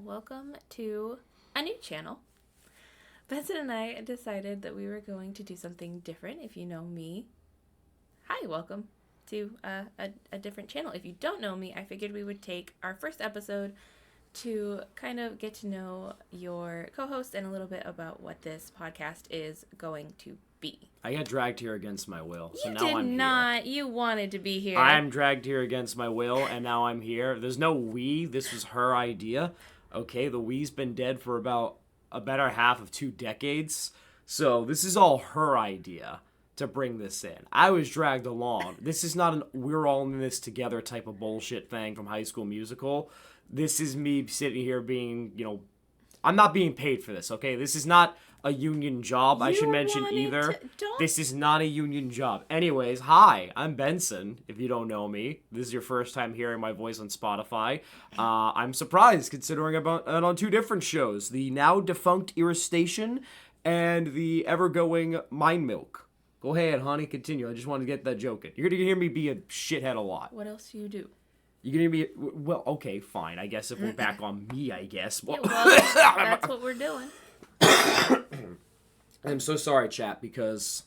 welcome to a new channel. Benson and I decided that we were going to do something different. If you know me, hi, welcome to a different channel. If you don't know me, I figured we would take our first episode to kind of get to know your co-host and a little bit about what this podcast is going to be. I got dragged here against my will, so now You I'm did not. here. You wanted to be here. I'm dragged here against my will, and now I'm here. There's no we. This was her idea. Okay, the we's been dead for about a better half of 2 decades, so this is all her idea to bring this in. I was dragged along. This is not an we're all in this together type of bullshit thing from High School Musical. This is me sitting here being, I'm not being paid for this, okay? This is not a union job, I should mention either. This is not a union job. Anyways, hi, I'm Benson, if you don't know me. This is your first time hearing my voice on Spotify. I'm surprised, considering I'm on 2 different shows. The now defunct Era Station and the ever-going Mind Milk. Go ahead, honey, continue. I just wanted to get that joke in. You're going to hear me be a shithead a lot. What else do you do? You're going to be, well, okay, fine. I guess if we're back on me, I guess. Well, that's what we're doing. I'm so sorry, chat, because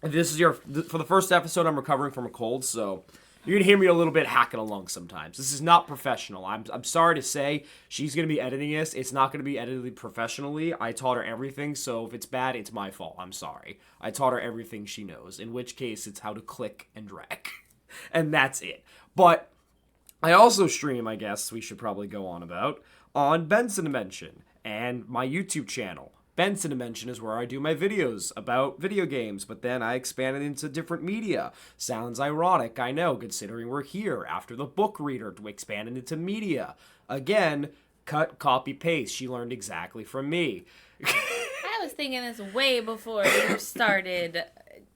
this is for the first episode, I'm recovering from a cold, so you're going to hear me a little bit hacking along sometimes. This is not professional. I'm sorry to say, she's going to be editing this. It's not going to be edited professionally. I taught her everything, so if it's bad, it's my fault. I'm sorry. I taught her everything she knows, in which case it's how to click and drag. And that's it. But I also stream, I guess we should probably go on about, on Benson Dimension and my YouTube channel. Benson Dimension is where I do my videos about video games, but then I expanded into different media. Sounds ironic, I know, considering we're here after the book reader to expand into media. Again, cut, copy, paste. She learned exactly from me. I was thinking this way before you started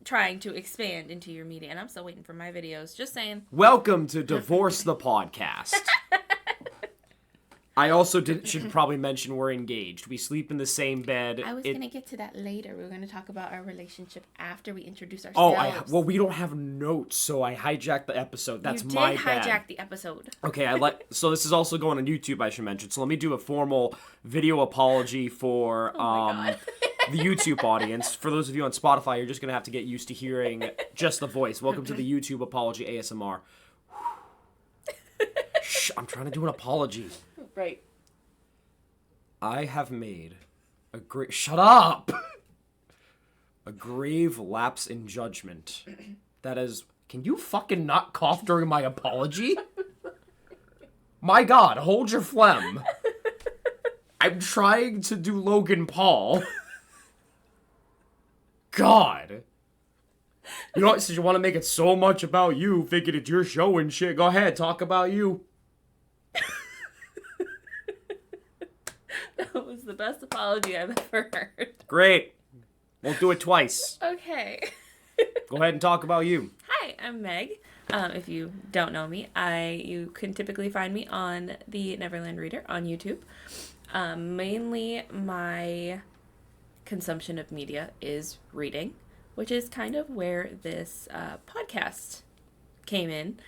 trying to expand into your media, and I'm still waiting for my videos. Just saying. Welcome to Divorce the Podcast. I also should probably mention we're engaged. We sleep in the same bed. I was going to get to that later. We were going to talk about our relationship after we introduce ourselves. Well, we don't have notes, so I hijacked the episode. That's my bad. You did hijack the episode. Okay, so this is also going on YouTube, I should mention. So let me do a formal video apology for the YouTube audience. For those of you on Spotify, you're just going to have to get used to hearing just the voice. Welcome to the YouTube apology ASMR. Shh, I'm trying to do an apology. Right. I have made a great... Shut up! A grave lapse in judgment. That is... Can you fucking not cough during my apology? My God, hold your phlegm. I'm trying to do Logan Paul. God. You know what? Since you want to make it so much about you, thinking it's your show and shit, go ahead, talk about you. That was the best apology I've ever heard. Great. Won't do it twice. Okay. Go ahead and talk about you. Hi, I'm Meg. If you don't know me, you can typically find me on the Neverland Reader on YouTube. Mainly my consumption of media is reading, which is kind of where this podcast came in.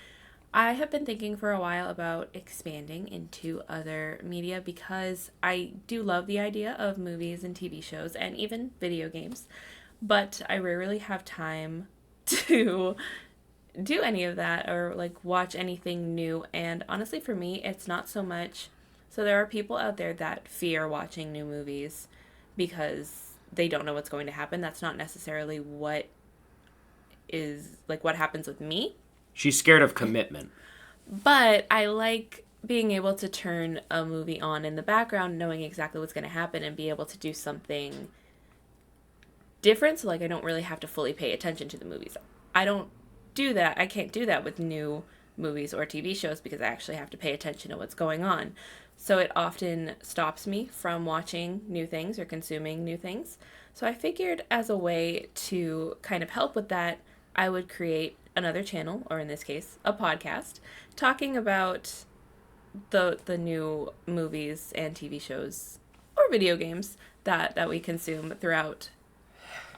I have been thinking for a while about expanding into other media because I do love the idea of movies and TV shows and even video games, but I rarely have time to do any of that or watch anything new. And honestly, for me, it's not so much. So there are people out there that fear watching new movies because they don't know what's going to happen. That's not necessarily what happens with me. She's scared of commitment. But I like being able to turn a movie on in the background, knowing exactly what's going to happen and be able to do something different. So I don't really have to fully pay attention to the movies. I don't do that. I can't do that with new movies or TV shows because I actually have to pay attention to what's going on. So it often stops me from watching new things or consuming new things. So I figured as a way to kind of help with that, I would create another channel, or in this case, a podcast, talking about the new movies and TV shows or video games that we consume throughout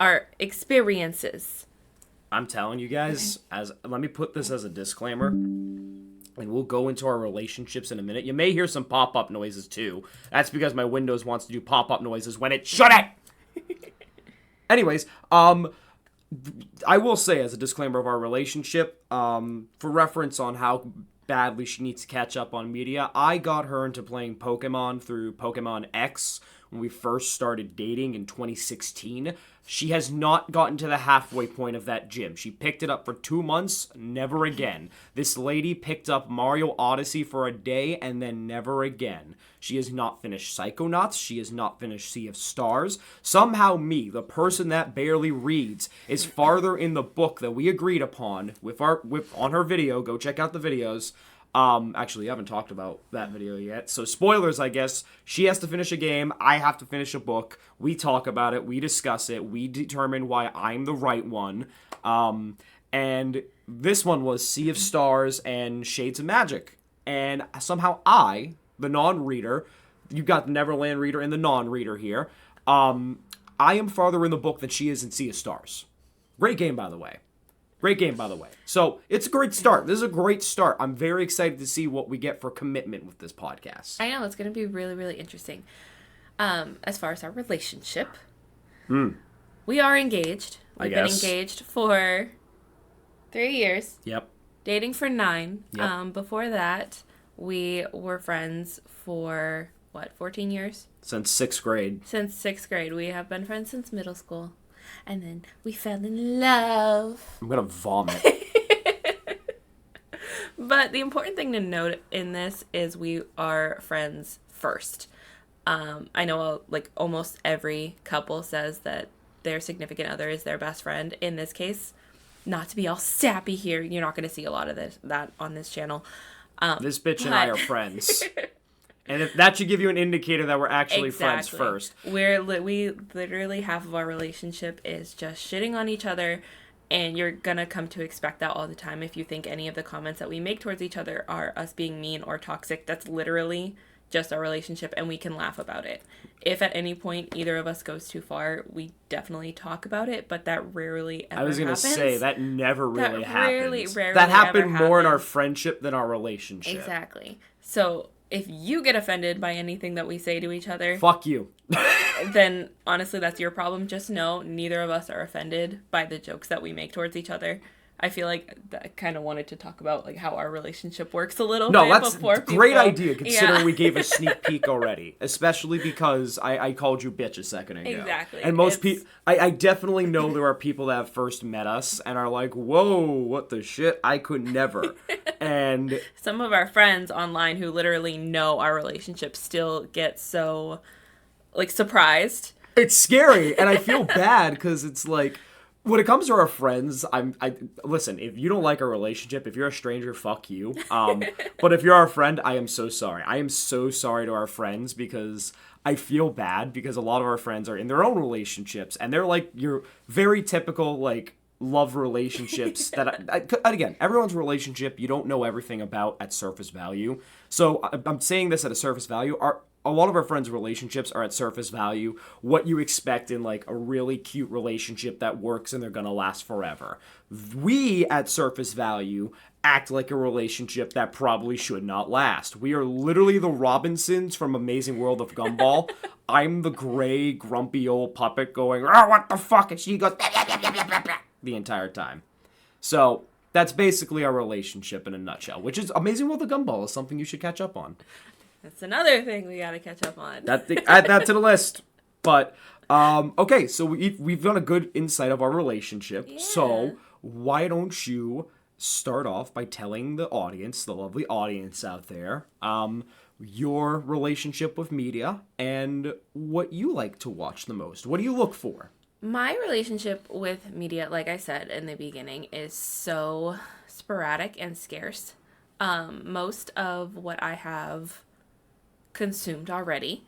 our experiences. I'm telling you guys, let me put this as a disclaimer. and we'll go into our relationships in a minute. You may hear some pop-up noises too. That's because my Windows wants to do pop-up noises when it shouldn't. Anyways, I will say as a disclaimer of our relationship, for reference on how badly she needs to catch up on media, I got her into playing Pokemon through Pokemon X when we first started dating in 2016. She has not gotten to the halfway point of that gym. She picked it up for 2 months, never again. This lady picked up Mario Odyssey for a day and then never again. She has not finished Psychonauts. She has not finished Sea of Stars. Somehow me, the person that barely reads, is farther in the book that we agreed upon on her video. Go check out the videos. Actually, I haven't talked about that video yet. So spoilers, I guess. She has to finish a game. I have to finish a book. We talk about it. We discuss it. We determine why I'm the right one. And this one was Sea of Stars and Shades of Magic. And somehow I, the non-reader, you've got the Neverland reader and the non-reader here. I am farther in the book than she is in Sea of Stars. Great game, by the way. Great game, by the way. So, it's a great start. This is a great start. I'm very excited to see what we get for commitment with this podcast. I know, it's going to be really, really interesting. As far as our relationship, we are engaged. We've been engaged for 3 years. Yep. Dating for 9. Yep. Before that, we were friends for, 14 years? Since 6th grade. Since 6th grade. We have been friends since middle school. And then we fell in love. I'm going to vomit. But the important thing to note in this is we are friends first. I know almost every couple says that their significant other is their best friend. In this case, not to be all sappy here, you're not going to see a lot of that on this channel. This bitch and I are friends. And if that should give you an indicator that we're actually friends first. We literally, half of our relationship is just shitting on each other, and you're gonna come to expect that all the time. If you think any of the comments that we make towards each other are us being mean or toxic, that's literally just our relationship, and we can laugh about it. If at any point either of us goes too far, we definitely talk about it, but that rarely ever happens. I was gonna say, that never really happens. Rarely that happened more in happens. our friendship than our relationship. Exactly. So, if you get offended by anything that we say to each other, fuck you. Then honestly, that's your problem. Just know neither of us are offended by the jokes that we make towards each other. I feel like I kind of wanted to talk about how our relationship works a little bit before people. Great idea considering we gave a sneak peek already, especially because I called you bitch a second ago. Exactly. And most people, I definitely know there are people that have first met us and are like, whoa, what the shit? I could never. And some of our friends online who literally know our relationship still get so surprised. It's scary, and I feel bad because it's when it comes to our friends, listen, if you don't like our relationship, if you're a stranger, fuck you. But if you're our friend, I am so sorry. I am so sorry to our friends because I feel bad because a lot of our friends are in their own relationships and they're your very typical love relationships that again, everyone's relationship you don't know everything about at surface value. So I'm saying this at a surface value. A lot of our friends' relationships are at surface value, what you expect in a really cute relationship that works and they're gonna last forever. We, at surface value, act like a relationship that probably should not last. We are literally the Robinsons from Amazing World of Gumball. I'm the gray, grumpy old puppet going, oh, what the fuck? And she goes, the entire time. So, that's basically our relationship in a nutshell, which is Amazing World of Gumball is something you should catch up on. That's another thing we gotta catch up on. Add that to the list. But, okay, so we've done a good insight of our relationship. Yeah. So, why don't you start off by telling the audience, the lovely audience out there, your relationship with media and what you like to watch the most. What do you look for? My relationship with media, like I said in the beginning, is so sporadic and scarce. Most of what I have consumed already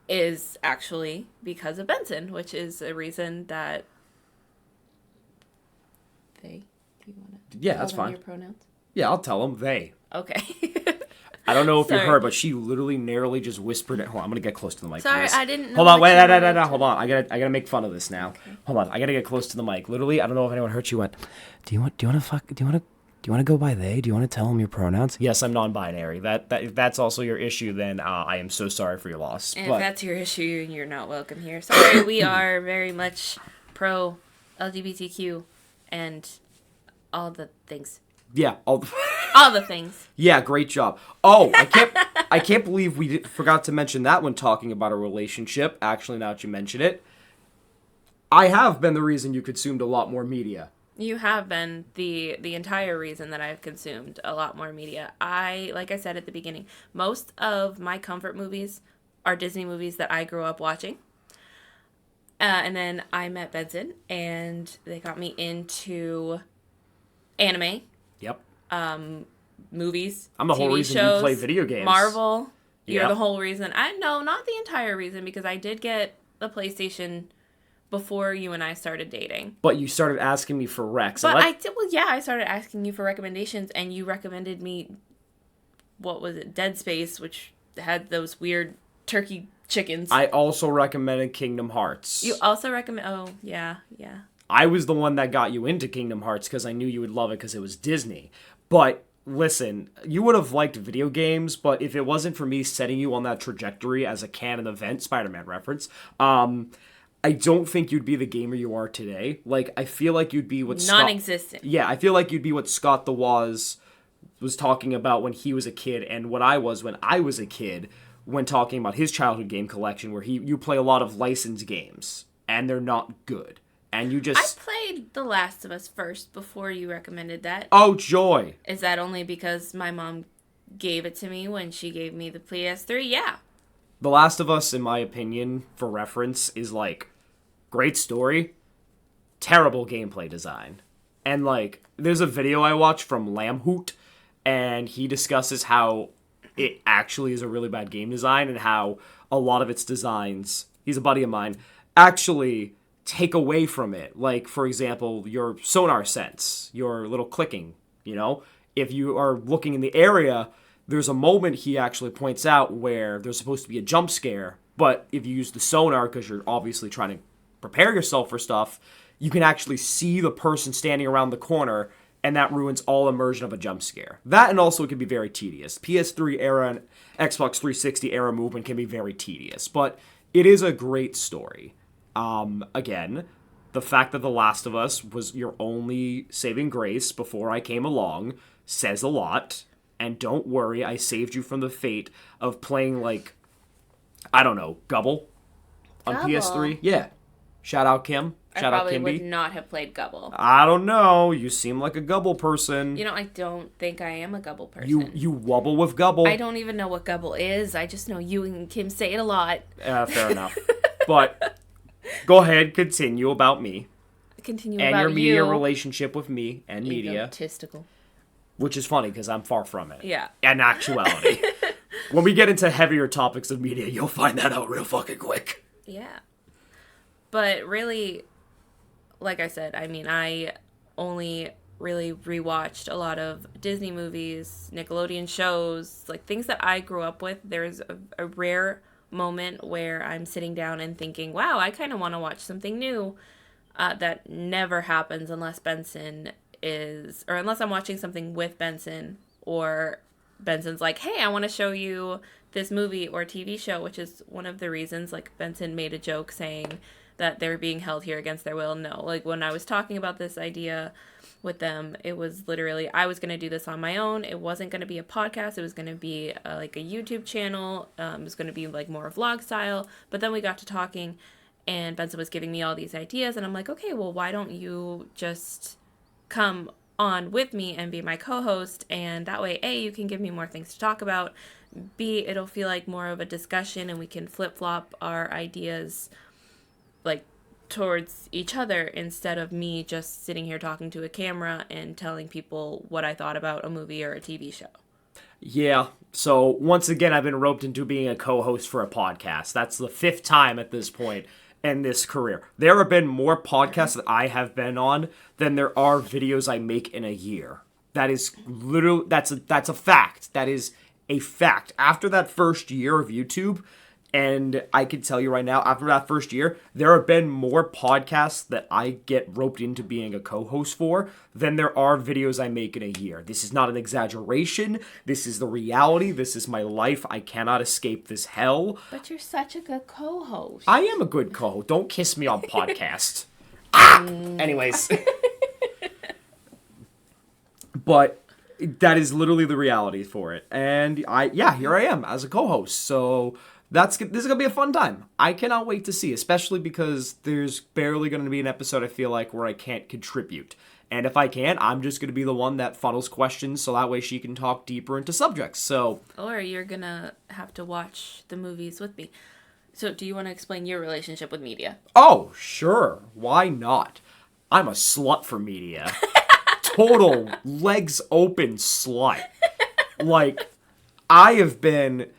is actually because of Benson, which is a reason that they. Do you want to? Yeah, that's fine. Your pronouns? Yeah, I'll tell them they. Okay. I don't know if you heard, but she literally narrowly just whispered it. Hold on, I'm gonna get close to the mic. Sorry, please. I didn't know. Hold on, wait, hold on. I gotta make fun of this now. Okay. Hold on, I gotta get close to the mic. Literally, I don't know if anyone heard you went. Do you want to Do you want to go by they? Do you want to tell them your pronouns? Yes, I'm non-binary. If that's also your issue, then I am so sorry for your loss. And if that's your issue, you're not welcome here. Sorry, we are very much pro LGBTQ and all the things. Yeah, all the things. Yeah, great job. Oh, I can't believe we forgot to mention that when talking about a relationship. Actually, now that you mention it, I have been the reason you consumed a lot more media. You have been the entire reason that I've consumed a lot more media. Like I said at the beginning, most of my comfort movies are Disney movies that I grew up watching. And then I met Benson, and they got me into anime. Yep. Movies. I'm the TV whole reason shows, you play video games. Marvel. You're Yep. the whole reason. No, not the entire reason, because I did get the PlayStation before you and I started dating. But you started asking me for recs. But I did. Well, yeah, I started asking you for recommendations, and you recommended me. What was it? Dead Space, which had those weird turkey chickens. I also recommended Kingdom Hearts. You also recommend. Oh, yeah. I was the one that got you into Kingdom Hearts because I knew you would love it because it was Disney. But listen, you would have liked video games, but if it wasn't for me setting you on that trajectory as a canon event, Spider-Man reference, I don't think you'd be the gamer you are today. Like, I feel like you'd be what non-existent. Yeah, I feel like you'd be what Scott the was talking about when he was a kid, and what I was when I was a kid, when talking about his childhood game collection, where you play a lot of licensed games, and they're not good. And you just... I played The Last of Us first before you recommended that. Oh, joy. Is that only because my mom gave it to me when she gave me the PS3? Yeah. The Last of Us, in my opinion, for reference, is like... great story, terrible gameplay design. And, like, there's a video I watched from Lamhoot, and he discusses how it actually is a really bad game design and how a lot of its designs, he's a buddy of mine, actually take away from it. Like, for example, your sonar sense, your little clicking, you know? If you are looking in the area, there's a moment he actually points out where there's supposed to be a jump scare, but if you use the sonar, because you're obviously trying to prepare yourself for stuff, you can actually see the person standing around the corner, and that ruins all immersion of a jump scare. That, and also it can be very tedious. PS3 era and Xbox 360 era movement can be very tedious, but it is a great story. Again, the fact that The Last of Us was your only saving grace before I came along says a lot, and don't worry, I saved you from the fate of playing, like, I don't know, Gubble on Gubble? PS3. Yeah. Shout out Kim. Shout out Kimby. I probably would not have played Gubble. I don't know. You seem like a Gubble person. You know, I don't think I am a Gubble person. You wobble with Gubble. I don't even know what Gubble is. I just know you and Kim say it a lot. Fair enough. But go ahead, continue about me. Continue and about your media you. relationship with me and media. Egotistical. Which is funny because I'm far from it. Yeah. In actuality. When we get into heavier topics of media, you'll find that out real fucking quick. Yeah. But really, like I said, I mean, I only really rewatched a lot of Disney movies, Nickelodeon shows, like things that I grew up with. There's a rare moment where I'm sitting down and thinking, wow, I kind of want to watch something new. That never happens unless Benson or unless I'm watching something with Benson, or Benson's like, hey, I want to show you this movie or TV show, which is one of the reasons, like, Benson made a joke saying that they're being held here against their will. No, like, when I was talking about this idea with them, it was literally, I was going to do this on my own. It wasn't going to be a podcast. It was going to be like a YouTube channel. It was going to be like more vlog style. But then we got to talking, and Benson was giving me all these ideas, and I'm like, okay, well, why don't you just come on with me and be my co-host, and that way, A, you can give me more things to talk about, B, it'll feel like more of a discussion, and we can flip-flop our ideas, like, towards each other, instead of me just sitting here talking to a camera and telling people what I thought about a movie or a TV show. Yeah, so once again, I've been roped into being a co-host for a podcast. That's the 5th time at this point in this career. There have been more podcasts that I have been on than there are videos I make in a year. That is literally, that's a fact. That is a fact. After that first year of YouTube, And I can tell you right now, after that first year, there have been more podcasts that I get roped into being a co-host for than there are videos I make in a year. This is not an exaggeration. This is the reality. This is my life. I cannot escape this hell. But you're such a good co-host. I am a good co-host. Don't kiss me on podcast. Anyways. But that is literally the reality for it. And here I am as a co-host. So this is going to be a fun time. I cannot wait to see, especially because there's barely going to be an episode, I feel like, where I can't contribute. And if I can, I'm just going to be the one that funnels questions so that way she can talk deeper into subjects. So, or you're going to have to watch the movies with me. So do you want to explain your relationship with media? Oh, sure. Why not? I'm a slut for media. Total legs open slut. Like, I have been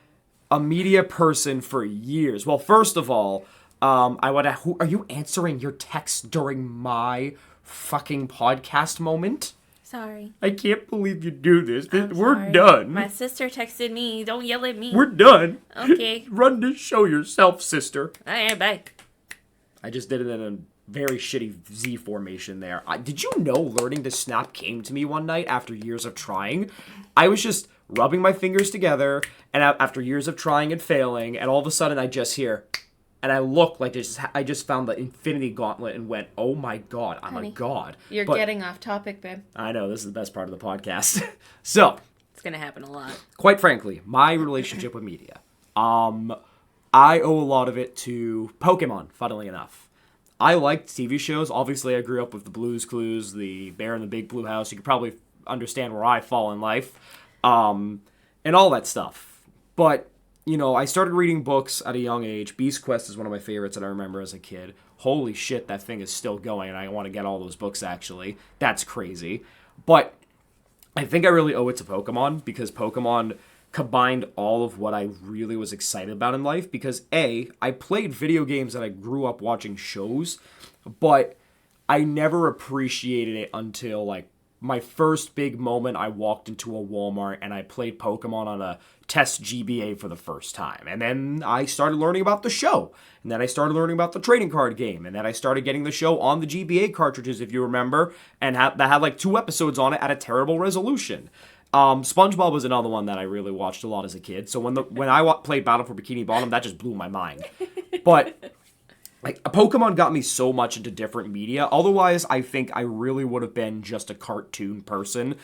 a media person for years. Well, first of all, who are you answering your text during my fucking podcast moment? Sorry. I can't believe you do this. We're Sorry. done. My sister texted me. Don't yell at me. We're done. Okay. Run the show yourself, sister. All right, bye. I just did it in a very shitty Z formation there. Did you know learning to snap came to me one night after years of trying? I was just rubbing my fingers together, and after years of trying and failing, and all of a sudden I just hear, and I look like I just found the Infinity Gauntlet and went, oh my god, I'm a god. You're getting off topic, babe. I know, this is the best part of the podcast. So, it's going to happen a lot. Quite frankly, my relationship with media, I owe a lot of it to Pokemon, funnily enough. I liked TV shows. Obviously, I grew up with the Blue's Clues, the Bear in the Big Blue House. You could probably understand where I fall in life, and all that stuff. But, I started reading books at a young age. Beast Quest is one of my favorites that I remember as a kid. Holy shit, that thing is still going, and I want to get all those books, actually. That's crazy. But I think I really owe it to Pokemon, because Pokemon combined all of what I really was excited about in life, because I played video games that I grew up watching shows, but I never appreciated it until like my first big moment. I walked into a Walmart and I played Pokemon on a test GBA for the first time, and then I started learning about the show, and then I started learning about the trading card game, and then I started getting the show on the GBA cartridges, if you remember, and that had like 2 episodes on it at a terrible resolution. SpongeBob was another one that I really watched a lot as a kid. So when I played Battle for Bikini Bottom, that just blew my mind. But like Pokemon got me so much into different media. Otherwise, I think I really would have been just a cartoon person.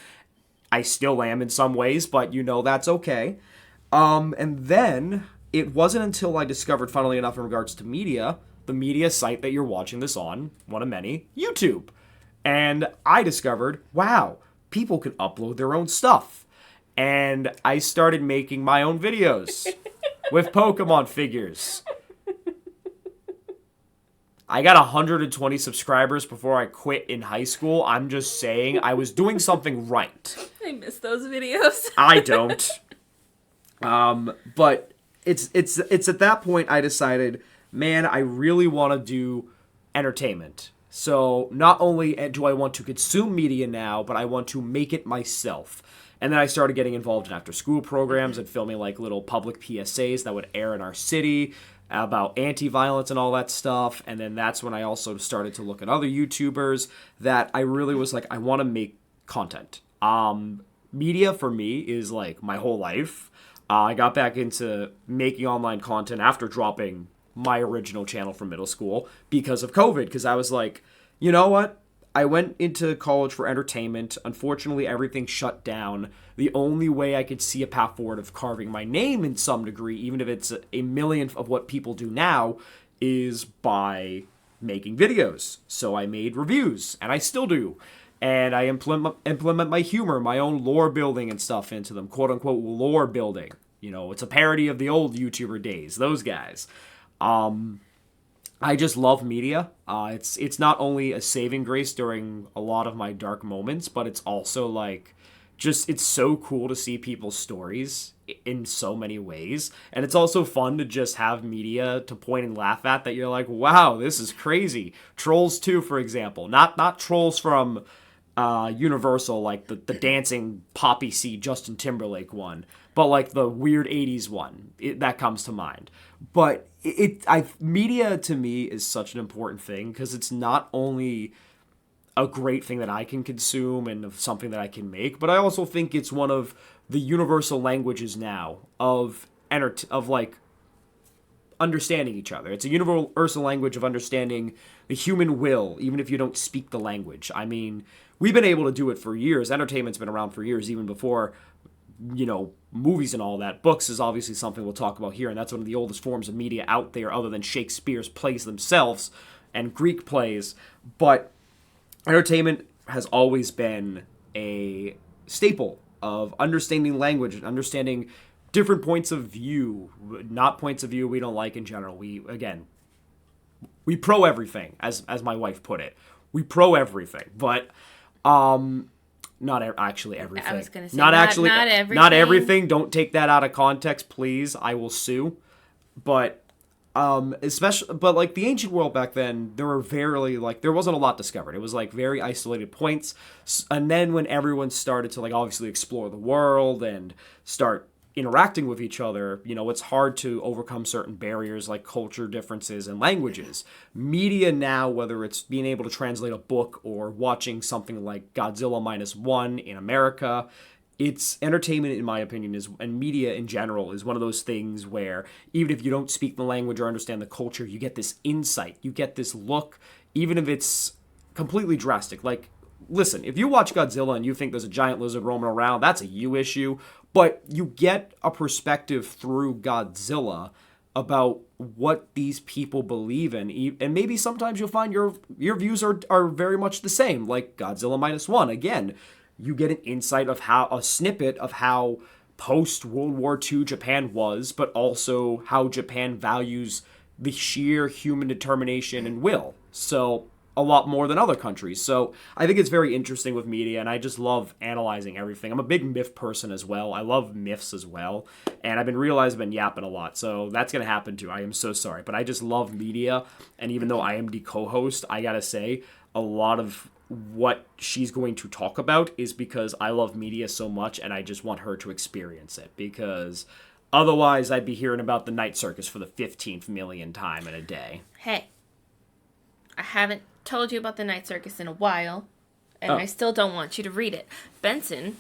I still am in some ways, but that's okay. And then it wasn't until I discovered, funnily enough, in regards to media, the media site that you're watching this on, one of many, YouTube. And I discovered, wow, people can upload their own stuff. And I started making my own videos with Pokemon figures. I got 120 subscribers before I quit in high school. I'm just saying, I was doing something right. I miss those videos. I don't. But it's at that point I decided, man, I really want to do entertainment. So not only do I want to consume media now, but I want to make it myself. And then I started getting involved in after-school programs and filming like little public PSAs that would air in our city about anti-violence and all that stuff. And then that's when I also started to look at other YouTubers that I really was like, I want to make content. Media for me is like my whole life. I got back into making online content after dropping my original channel from middle school because of COVID, because I was like, you know what? I went into college for entertainment. Unfortunately, everything shut down. The only way I could see a path forward of carving my name in some degree, even if it's a millionth of what people do now, is by making videos. So I made reviews, and I still do. And I implement my humor, my own lore building and stuff into them, quote-unquote lore building. It's a parody of the old YouTuber days, those guys. I just love media. It's not only a saving grace during a lot of my dark moments, but it's also like, it's so cool to see people's stories in so many ways. And it's also fun to just have media to point and laugh at that you're like, wow, this is crazy. Trolls 2, for example. Not Trolls from Universal, like the dancing poppy seed Justin Timberlake one, but like the weird 80s one, that comes to mind. But media to me is such an important thing because it's not only a great thing that I can consume and something that I can make, but I also think it's one of the universal languages now of like understanding each other. It's a universal language of understanding the human will, even if you don't speak the language. I mean, we've been able to do it for years. Entertainment's been around for years, even before, movies and all that. Books is obviously something we'll talk about here, and that's one of the oldest forms of media out there other than Shakespeare's plays themselves and Greek plays. But entertainment has always been a staple of understanding language and understanding different points of view, not points of view we don't like in general. We pro everything, as my wife put it. We pro everything, but actually everything. I was going to say not everything. Not everything. Don't take that out of context, please. I will sue. But especially, but like the ancient world back then, there wasn't a lot discovered. It was like very isolated points, and then when everyone started to like obviously explore the world and start interacting with each other, it's hard to overcome certain barriers like culture differences and languages. Media now, whether it's being able to translate a book or watching something like Godzilla -1 in America, it's entertainment, in my opinion, and media in general is one of those things where even if you don't speak the language or understand the culture, you get this insight, you get this look, even if it's completely drastic. Like, listen, if you watch Godzilla and you think there's a giant lizard roaming around, that's a you issue, but you get a perspective through Godzilla about what these people believe in, and maybe sometimes you'll find your views are very much the same, like Godzilla -1. Again, you get an insight of a snippet of how post-World War II Japan was, but also how Japan values the sheer human determination and will. So, a lot more than other countries. So, I think it's very interesting with media, and I just love analyzing everything. I'm a big myth person as well. I love myths as well, and I've been realizing I've been yapping a lot, so that's going to happen too. I am so sorry, but I just love media, and even though I am the co-host, I gotta say, a lot of what she's going to talk about is because I love media so much and I just want her to experience it, because otherwise I'd be hearing about the night circus for the 15th million time in a day. Hey, I haven't told you about the night circus in a while, and I still don't want you to read it. Benson,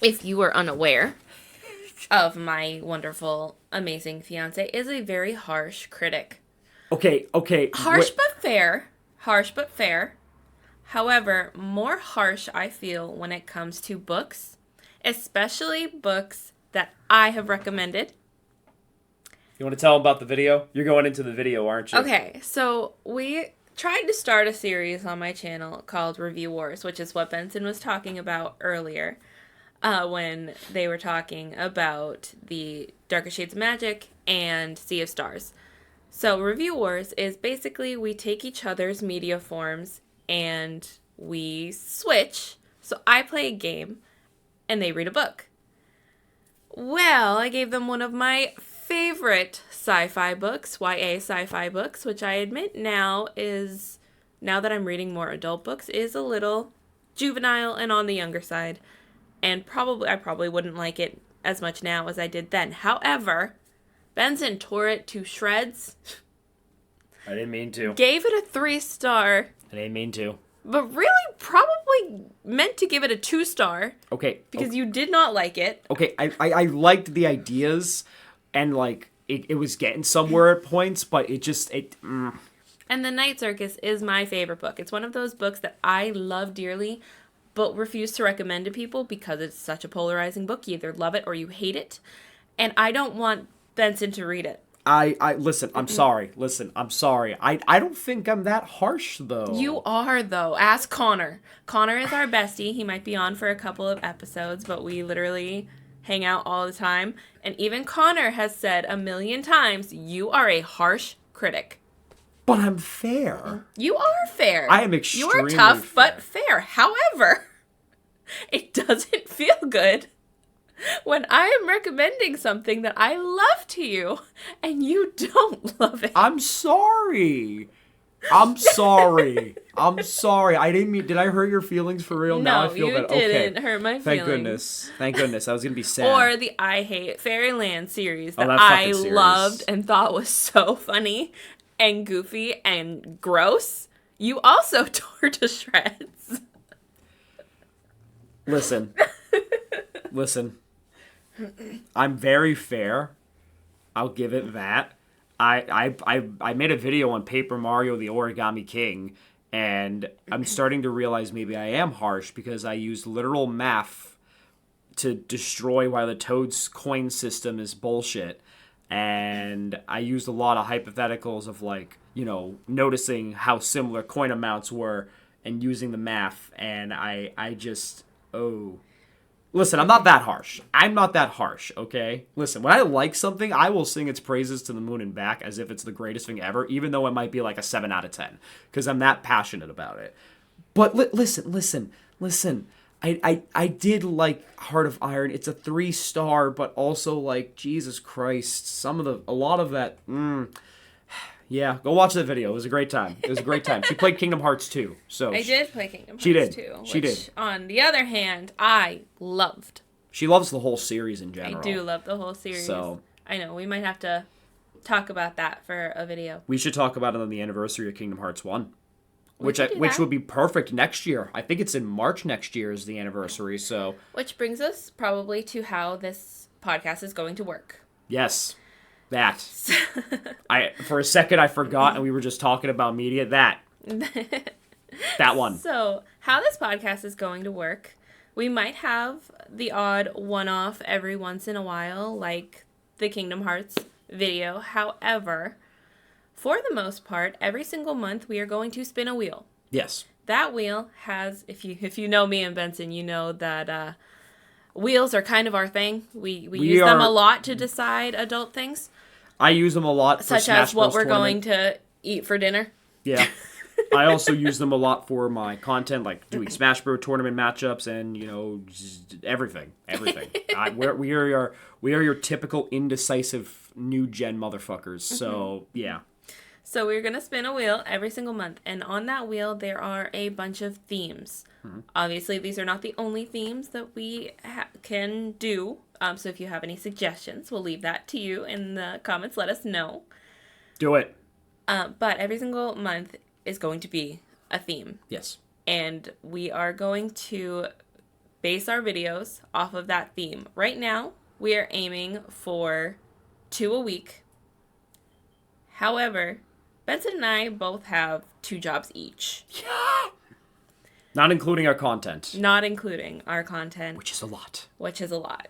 if you are unaware of my wonderful, amazing fiance, is a very harsh critic. Okay. Harsh but fair. However, more harsh I feel when it comes to books, especially books that I have recommended. You want to tell them about the video? You're going into the video, aren't you? Okay, so we tried to start a series on my channel called Review Wars, which is what Benson was talking about earlier when they were talking about the Darker Shades of Magic and Sea of Stars. So Review Wars is basically we take each other's media forms and we switch. So I play a game and they read a book. Well, I gave them one of my favorite sci-fi books, YA sci-fi books, which I admit now that I'm reading more adult books, is a little juvenile and on the younger side. And I probably wouldn't like it as much now as I did then. However, Benson tore it to shreds. I didn't mean to. Gave it a 3-star. I didn't mean to. But really probably meant to give it a 2-star. Okay. Because you did not like it. Okay, I liked the ideas, and like it was getting somewhere at points, but And The Night Circus is my favorite book. It's one of those books that I love dearly, but refuse to recommend to people because it's such a polarizing book. You either love it or you hate it. And I don't want Benson to read it. Listen, I'm sorry. I don't think I'm that harsh, though. You are, though. Ask Connor. Connor is our bestie. He might be on for a couple of episodes, but we literally hang out all the time. And even Connor has said 1,000,000 times, you are a harsh critic. But I'm fair. You are fair. I am extremely You are tough, fair. but fair. However, it doesn't feel good when I am recommending something that I love to you, and you don't love it. I'm sorry. I'm sorry. I'm sorry. I didn't mean. Did I hurt your feelings for real? Now I No, feel you that. didn't Okay. hurt my Thank feelings. goodness. Thank goodness. I was gonna be sad. Or the I Hate Fairyland series that that I fucking series. loved and thought was so funny and goofy and gross. You also tore to shreds. Listen. Listen. I'm very fair. I'll give it that. I made a video on Paper Mario the Origami King, and I'm starting to realize maybe I am harsh because I used literal math to destroy why the Toad's coin system is bullshit. And I used a lot of hypotheticals of, like, you know, noticing how similar coin amounts were and using the math. And I just, oh. Listen, I'm not that harsh. I'm not that harsh, okay? Listen, when I like something, I will sing its praises to the moon and back as if it's the greatest thing ever, even though it might be like a 7 out of 10, because I'm that passionate about it. But listen. I did like Heart of Iron. It's a 3-star, but also, like, Jesus Christ, a lot of that, yeah, go watch that video. It was a great time. She played Kingdom Hearts 2. So I did play Kingdom Hearts she did. 2. She which, did. On the other hand, I loved. She loves the whole series in general. I do love the whole series. So I know, we might have to talk about that for a video. we should talk about it on the anniversary of Kingdom Hearts 1. We could do Which that. would be perfect next year. I think it's in March next year is the anniversary, so Which brings us probably to how this podcast is going to work. yes. That. For a second I forgot and we were just talking about media. That one. So, how this podcast is going to work, we might have the odd one-off every once in a while, like the Kingdom Hearts video. However, for the most part, every single month we are going to spin a wheel. Yes. That wheel has, if you know me and Benson, you know that wheels are kind of our thing. We use them a lot to decide adult things. I use them a lot for Such Smash as what Bros. we're tournament. going to eat for dinner. Yeah. I also use them a lot for my content, like doing Smash Bros. Tournament matchups and, you know, just everything. We are your typical indecisive new gen motherfuckers. So, yeah. So we're going to spin a wheel every single month. And on that wheel, there are a bunch of themes. Obviously, these are not the only themes that we can do. So if you have any suggestions, we'll leave that to you in the comments. Let us know. Do it. But every single month is going to be a theme. Yes. And we are going to base our videos off of that theme. Right now, we are aiming for 2 a week. However, Benson and I both have 2 jobs each. Not including our content. Not including our content. Which is a lot.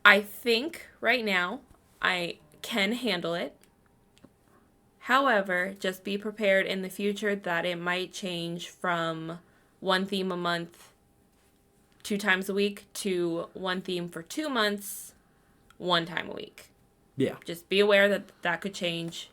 I think right now I can handle it. However, just be prepared in the future that it might change from 1 theme a month 2 times a week to 1 theme for 2 months 1 time a week. Yeah. Just be aware that that could change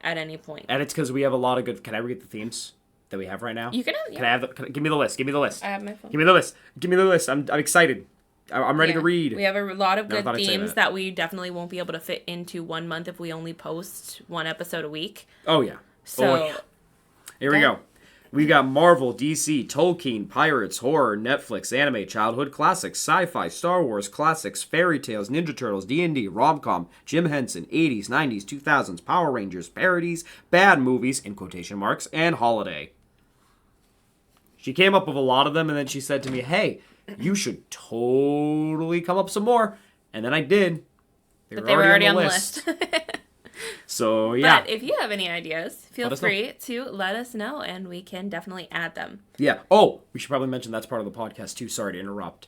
at any point. And it's because we have a lot of good... Can I read the themes that we have right now? You can have... Can I have give me the list. I have my phone. Give me the list. I'm excited. I'm ready to read. We have a lot of good thought I'd say themes that. that we definitely won't be able to fit into 1 month if we only post 1 episode a week. Oh, yeah. So, Here we go. We got Marvel, DC, Tolkien, Pirates, Horror, Netflix, Anime, Childhood Classics, Sci-Fi, Star Wars, Classics, Fairy Tales, Ninja Turtles, D&D, Rom-Com, Jim Henson, 80s, 90s, 2000s, Power Rangers, Parodies, Bad Movies, in quotation marks, and Holiday. She came up with a lot of them, and then she said to me, hey, you should totally come up with some more. And then I did. They were already on the list. So, yeah. But if you have any ideas, feel Let us free to let us know, and we can definitely add them. Yeah. Oh, we should probably mention that's part of the podcast, too. Sorry to interrupt.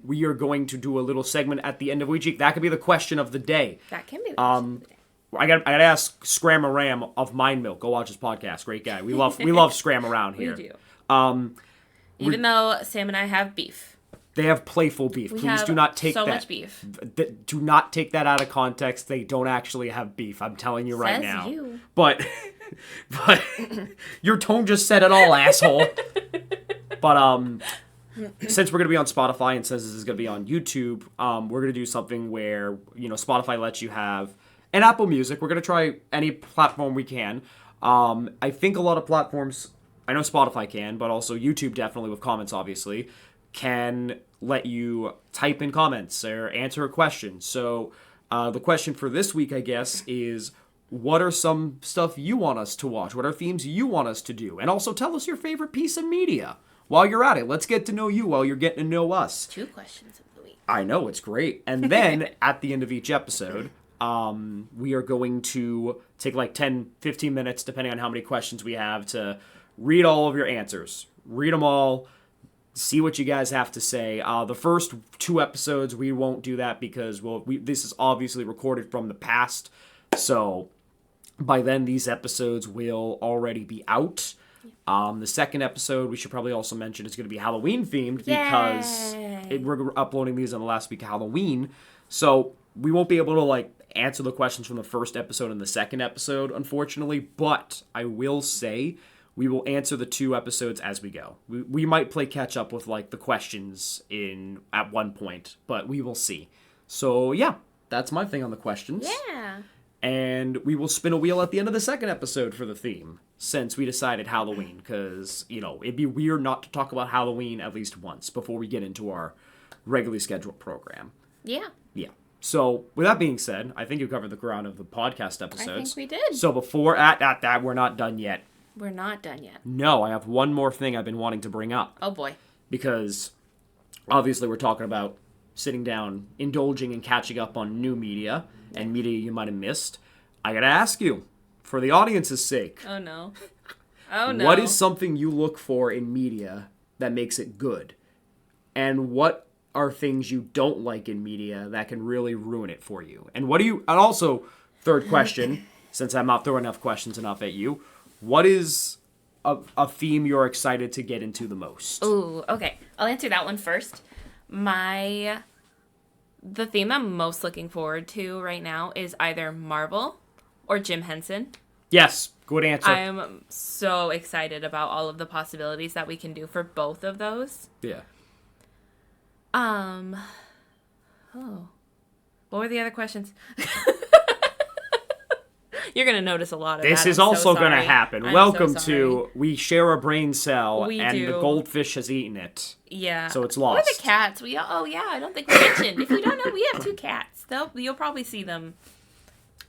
We are going to do a little segment at the end of each week. That could be the question of the day. That can be the question of the day. I got to ask Scram-A-Ram of Mind Milk. Go watch his podcast. Great guy. We love Scram around here. We do. Even though Sam and I have beef. They have playful beef. We Please have do not take so that. much beef. Do not take that out of context. They don't actually have beef. I'm telling you right Says now. you. But your tone just said it all, asshole. But since we're gonna be on Spotify and since this is gonna be on YouTube, we're gonna do something where Spotify lets you have and Apple Music. We're gonna try any platform we can. I think a lot of platforms, I know Spotify can, but also YouTube definitely with comments, obviously, can let you type in comments or answer a question. So the question for this week, I guess, is what are some stuff you want us to watch? What are themes you want us to do? And also tell us your favorite piece of media. While you're at it, let's get to know you while you're getting to know us. 2 questions of the week. I know, it's great. And then at the end of each episode, we are going to take like 10, 15 minutes, depending on how many questions we have, to read all of your answers. Read them all. See what you guys have to say. The first 2 episodes, we won't do that because, well, this is obviously recorded from the past. So by then, these episodes will already be out. The second episode, we should probably also mention, is going to be Halloween themed because we're uploading these on the last week of Halloween. So we won't be able to like answer the questions from the first episode and the second episode, unfortunately. But I will say we will answer the 2 episodes as we go. We might play catch up with like the questions at one point, but we will see. So yeah, that's my thing on the questions. Yeah. And we will spin a wheel at the end of the second episode for the theme, since we decided Halloween, because, you know, it'd be weird not to talk about Halloween at least once before we get into our regularly scheduled program. Yeah. Yeah. So, with that being said, I think you covered the ground of the podcast episodes. I think we did. So, before at that, we're not done yet. We're not done yet. No, I have one more thing I've been wanting to bring up. Oh, boy. Because, obviously, we're talking about sitting down, indulging, and catching up on new media, and media you might have missed. I gotta ask you, for the audience's sake. Oh, no. Oh, no. What is something you look for in media that makes it good? And what are things you don't like in media that can really ruin it for you? And and also, third question, since I'm not throwing enough questions enough at you, what is a theme you're excited to get into the most? Ooh, okay. I'll answer that one first. The theme I'm most looking forward to right now is either Marvel or Jim Henson. Yes, good answer. I'm so excited about all of the possibilities that we can do for both of those. Yeah. What were the other questions? You're going to notice a lot of This that. is I'm also so going to sorry. happen. I'm Welcome so sorry. to We Share a Brain Cell, We and do. the goldfish has eaten it. Yeah. So it's Or lost. the cats. I don't think we mentioned. If you don't know, we have 2 cats. You'll probably see them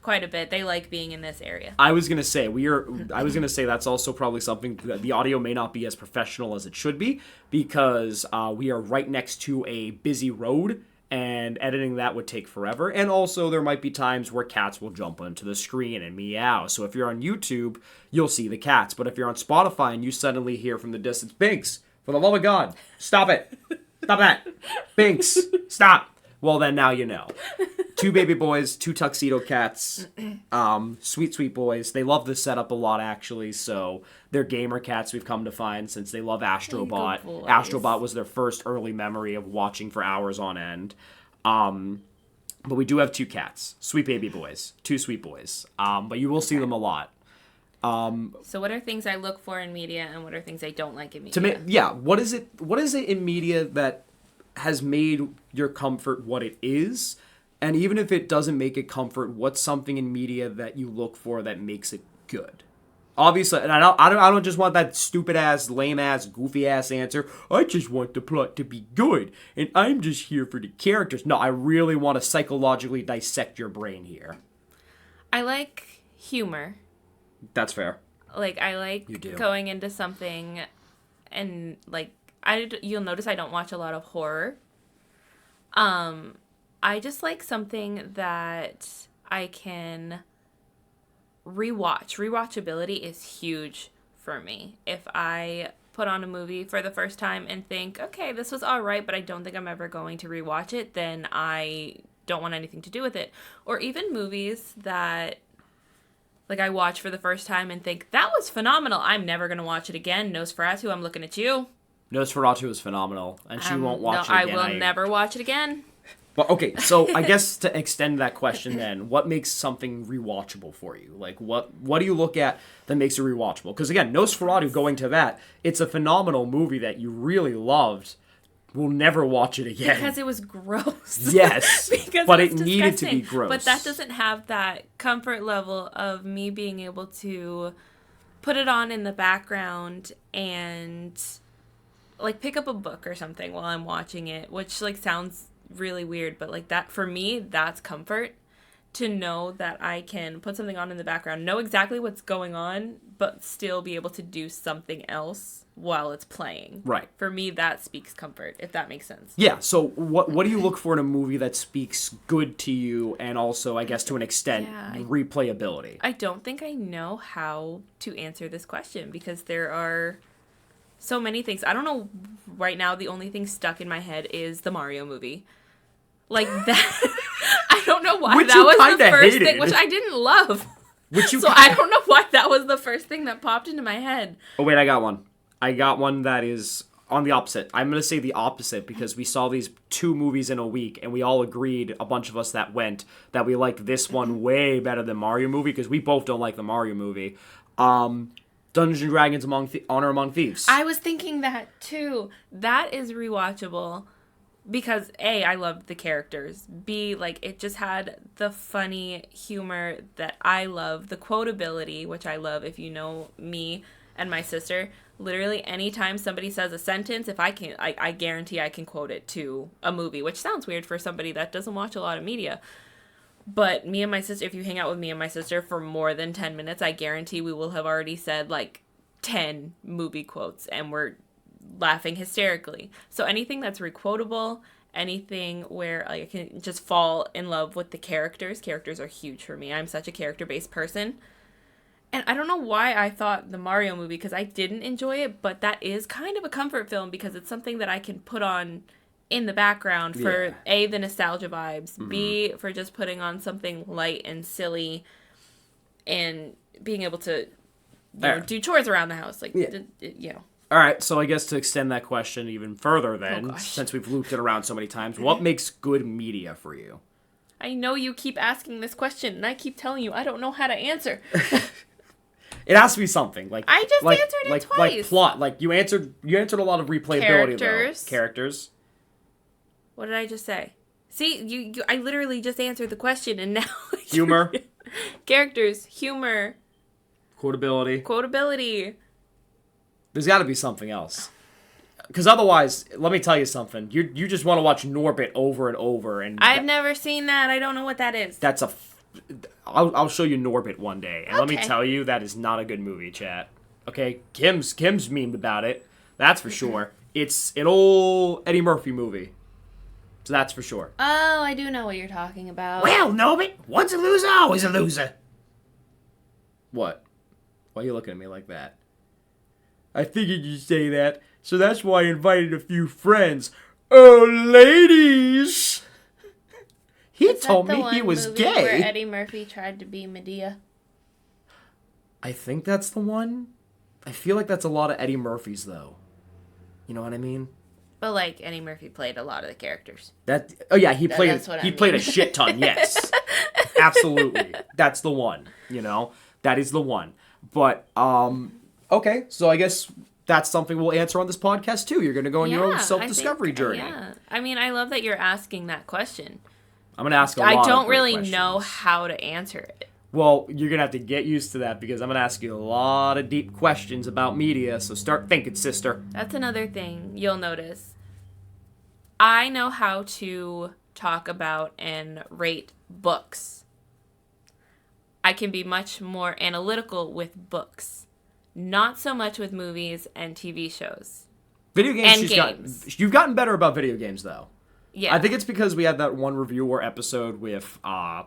quite a bit. They like being in this area. I was gonna say that's also probably something that the audio may not be as professional as it should be, because we are right next to a busy road, and editing that would take forever. And also there might be times where cats will jump onto the screen and meow. So if you're on YouTube, you'll see the cats. But if you're on Spotify and you suddenly hear from the distance, Binks, for the love of God, stop it. Stop that. Binks, stop. Well, then now you know. 2 baby boys, 2 tuxedo cats, sweet, sweet boys. They love this setup a lot, actually, so they're gamer cats, we've come to find, since they love Astrobot. Good boys. Astrobot was their first early memory of watching for hours on end. But we do have 2 cats. Sweet baby boys. 2 sweet boys. But you will see them a lot. So what are things I look for in media, and what are things I don't like in media? What is it in media that has made your comfort what it is? And even if it doesn't make it comfort, what's something in media that you look for that makes it good? Obviously, and I don't just want that stupid ass, lame ass, goofy ass answer. I just want the plot to be good, and I'm just here for the characters. No, I really want to psychologically dissect your brain here. I like humor. That's fair. Like, I like You do. going into something and, like, you'll notice I don't watch a lot of horror. I just like something that I can rewatch. Rewatchability is huge for me. If I put on a movie for the first time and think, okay, this was all right, but I don't think I'm ever going to rewatch it, then I don't want anything to do with it. Or even movies that, like, I watch for the first time and think, that was phenomenal. I'm never going to watch it again. Nosferatu, I'm looking at you. Nosferatu is phenomenal, and she won't watch it again. I will never watch it again. Well, okay, so I guess to extend that question then, what makes something rewatchable for you? Like, what do you look at that makes it rewatchable? Because again, Nosferatu, going to that, it's a phenomenal movie that you really loved. We'll never watch it again. Because it was gross. Yes, Because but it it was needed to disgusting. be gross. But that doesn't have that comfort level of me being able to put it on in the background and like pick up a book or something while I'm watching it, which like sounds really weird, but like that for me, that's comfort, to know that I can put something on in the background, know exactly what's going on, but still be able to do something else while it's playing. Right. For me, that speaks comfort, if that makes sense. Yeah, so what do you look for in a movie that speaks good to you and also, I guess, to an extent, replayability? I don't think I know how to answer this question because there are so many things. I don't know right now, the only thing stuck in my head is the Mario movie. Like that. I don't know why that was the first thing, which I didn't love. I don't know why that was the first thing that popped into my head. Oh, wait, I got one. I got one that is on the opposite. I'm going to say the opposite because we saw these 2 movies in a week and we all agreed, a bunch of us that went, that we liked this one way better than Mario movie because we both don't like the Mario movie. Dungeons & Dragons Honor Among Thieves. I was thinking that too. That is rewatchable. Because A, I loved the characters. B, like, it just had the funny humor that I love. The quotability, which I love. If you know me and my sister, literally anytime somebody says a sentence, if I can, I guarantee I can quote it to a movie. Which sounds weird for somebody that doesn't watch a lot of media. But me and my sister, if you hang out with me and my sister for more than 10 minutes, I guarantee we will have already said, like, 10 movie quotes. And we're laughing hysterically. So anything that's requotable, anything where like, I can just fall in love with the characters. Characters are huge for me. I'm such a character-based person. And I don't know why I thought the Mario movie, because I didn't enjoy it, but that is kind of a comfort film because it's something that I can put on in the background for A, the nostalgia vibes, B, for just putting on something light and silly and being able to do chores around the house. Like, All right, so I guess to extend that question even further then, since we've looped it around so many times, what makes good media for you? I know you keep asking this question, and I keep telling you I don't know how to answer. It has to be something. Like I just answered it twice. Like plot. Like you answered a lot of replayability Characters. though. Characters. What did I just say? See, I literally just answered the question, and now... Humor. Characters, humor. Quotability. There's got to be something else. Because otherwise, let me tell you something. You just want to watch Norbit over and over. And I've never seen that. I don't know what that is. I'll show you Norbit one day. And let me tell you, that is not a good movie, chat. Okay? Kim's memed about it. That's for sure. It's an old Eddie Murphy movie. So that's for sure. Oh, I do know what you're talking about. Well, Norbit, once a loser, always a loser. What? Why are you looking at me like that? I figured you'd say that, so that's why I invited a few friends. Oh, ladies! He told me he was gay. Where Eddie Murphy tried to be Medea. I think that's the one. I feel like that's a lot of Eddie Murphy's, though. You know what I mean? But like Eddie Murphy played a lot of the characters. He played a shit ton. Yes, absolutely. That's the one. You know, that is the one. But okay, so I guess that's something we'll answer on this podcast too. You're going to go on your own self-discovery journey. Yeah, I mean, I love that you're asking that question. I'm going to ask a lot of I don't really questions. know how to answer it. Well, you're going to have to get used to that because I'm going to ask you a lot of deep questions about media, so start thinking, sister. That's another thing you'll notice. I know how to talk about and rate books. I can be much more analytical with books. Not so much with movies and TV shows. Video games, you've gotten better about video games, though. Yeah. I think it's because we had that one reviewer episode with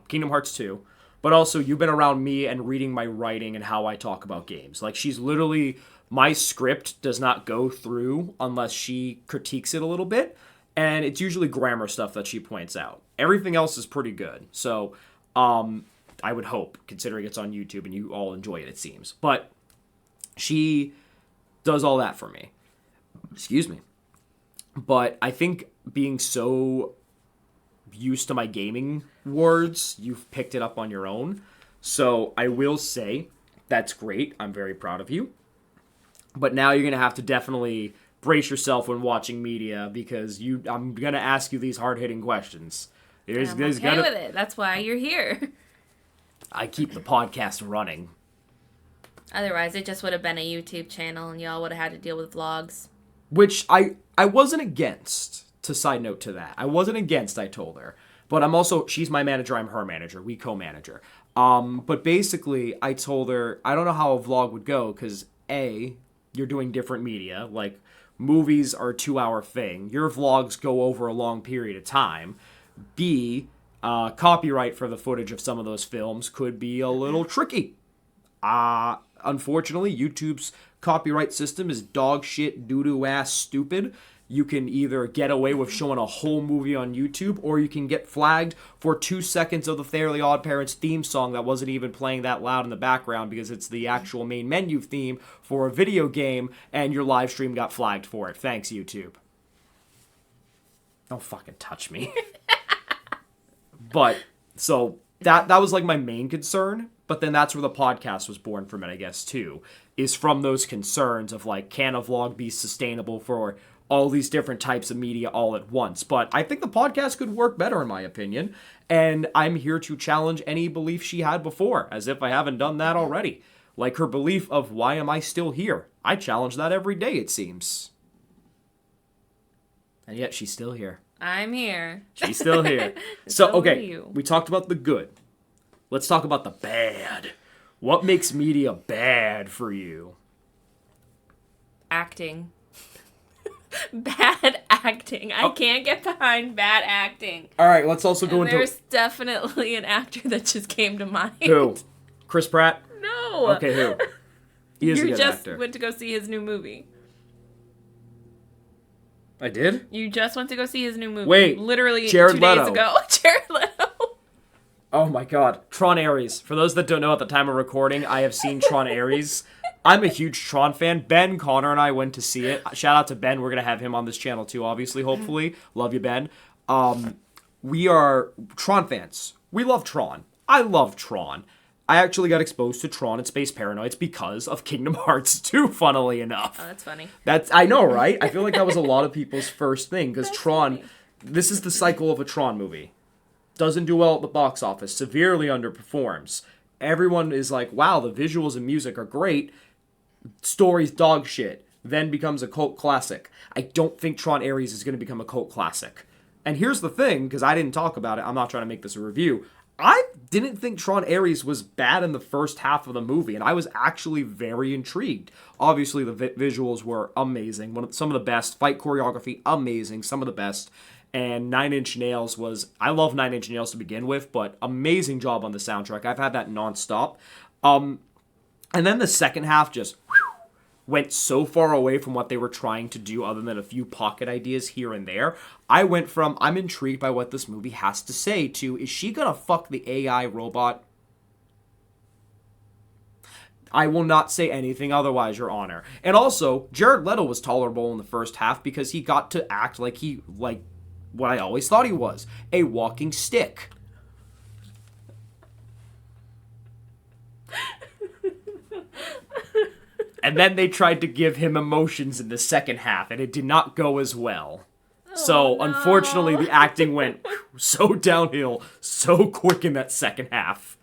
Kingdom Hearts 2, but also you've been around me and reading my writing and how I talk about games. Like, she's literally... My script does not go through unless she critiques it a little bit, and it's usually grammar stuff that she points out. Everything else is pretty good. So, I would hope, considering it's on YouTube and you all enjoy it seems. But she does all that for me. Excuse me. But I think being so used to my gaming words, you've picked it up on your own. So I will say, that's great. I'm very proud of you. But now you're going to have to definitely brace yourself when watching media because I'm going to ask you these hard-hitting questions. I'm okay with it. That's why you're here. I keep the podcast running. Otherwise, it just would have been a YouTube channel and y'all would have had to deal with vlogs. Which I wasn't against, to side note to that. I wasn't against, I told her. But I'm also, she's my manager, I'm her manager. We co-manager. But basically, I told her, I don't know how a vlog would go, because A, you're doing different media. Like, movies are a 2-hour thing. Your vlogs go over a long period of time. B, copyright for the footage of some of those films could be a little tricky. Unfortunately, YouTube's copyright system is dog shit, doo-doo ass stupid. You can either get away with showing a whole movie on YouTube, or you can get flagged for 2 seconds of the Fairly Odd Parents theme song that wasn't even playing that loud in the background because it's the actual main menu theme for a video game, and your live stream got flagged for it. Thanks, YouTube. Don't fucking touch me. But, so, that was like my main concern, but then that's where the podcast was born from it, I guess, too, is from those concerns of, like, can a vlog be sustainable for all these different types of media all at once? But I think the podcast could work better, in my opinion, and I'm here to challenge any belief she had before, as if I haven't done that already. Like her belief of, why am I still here? I challenge that every day, it seems. And yet she's still here. I'm here. She's still here. So, okay, we talked about the good. Let's talk about the bad. What makes media bad for you? Acting. Bad acting. I can't get behind bad acting. All right, let's also go into... There's definitely an actor that just came to mind. Who? Chris Pratt? No. Okay, who? He is a good actor. You just went to go see his new movie. I did? You just went to go see his new movie. Wait. Literally Jared 2 Leto. days ago. Jared Leto. Oh my god. Tron Ares. For those that don't know, at the time of recording, I have seen Tron Ares. I'm a huge Tron fan. Ben, Connor, and I went to see it. Shout out to Ben. We're going to have him on this channel too, obviously, hopefully. Love you, Ben. We are Tron fans. We love Tron. I love Tron. I actually got exposed to Tron and Space Paranoids because of Kingdom Hearts 2, funnily enough. Oh, that's funny. I know, right? I feel like that was a lot of people's first thing, because Tron, funny. This is the cycle of a Tron movie. Doesn't do well at the box office, severely underperforms. Everyone is like, wow, the visuals and music are great. Story's dog shit. Then becomes a cult classic. I don't think Tron Ares is going to become a cult classic. And here's the thing, because I didn't talk about it, I'm not trying to make this a review. I didn't think Tron Ares was bad in the first half of the movie, and I was actually very intrigued. Obviously, the visuals were amazing. Some of the best. Fight choreography, amazing. Some of the best. And Nine Inch Nails was... I love Nine Inch Nails to begin with, but amazing job on the soundtrack. I've had that nonstop. And then the second half just went so far away from what they were trying to do, other than a few pocket ideas here and there. I went from, I'm intrigued by what this movie has to say, to, is she gonna fuck the AI robot? I will not say anything otherwise, Your Honor. And also, Jared Leto was tolerable in the first half because he got to act like what I always thought he was, a walking stick. And then they tried to give him emotions in the second half, and it did not go as well. So, unfortunately, the acting went so downhill so quick in that second half.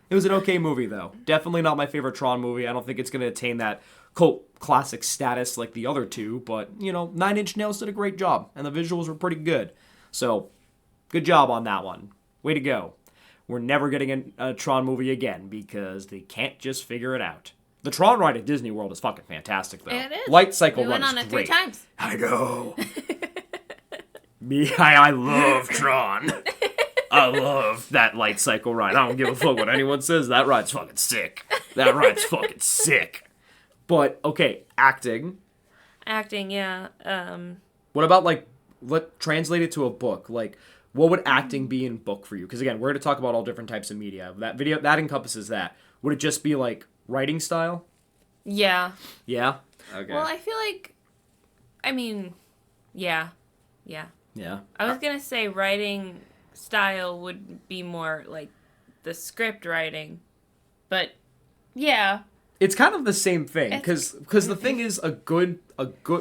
It was an okay movie, though. Definitely not my favorite Tron movie. I don't think it's going to attain that cult classic status like the other two, but, you know, Nine Inch Nails did a great job, and the visuals were pretty good. So, good job on that one. Way to go. We're never getting a Tron movie again, because they can't just figure it out. The Tron ride at Disney World is fucking fantastic, though. It is. Light Cycle we Run went on is it great. 3 times. I know. I love Tron. I love that Light Cycle ride. I don't give a fuck what anyone says. That ride's fucking sick. That ride's fucking sick. But, okay, acting. Acting, yeah. What about, like, translate it to a book? Like, what would acting be in book for you? Because, again, we're going to talk about all different types of media. That encompasses that. Would it just be, like, writing style? Yeah. Yeah? Okay. Well, I feel like, I mean, yeah. Yeah. Yeah. I was going to say writing style would be more like the script writing. But, yeah. It's kind of the same thing, because the thing is, a good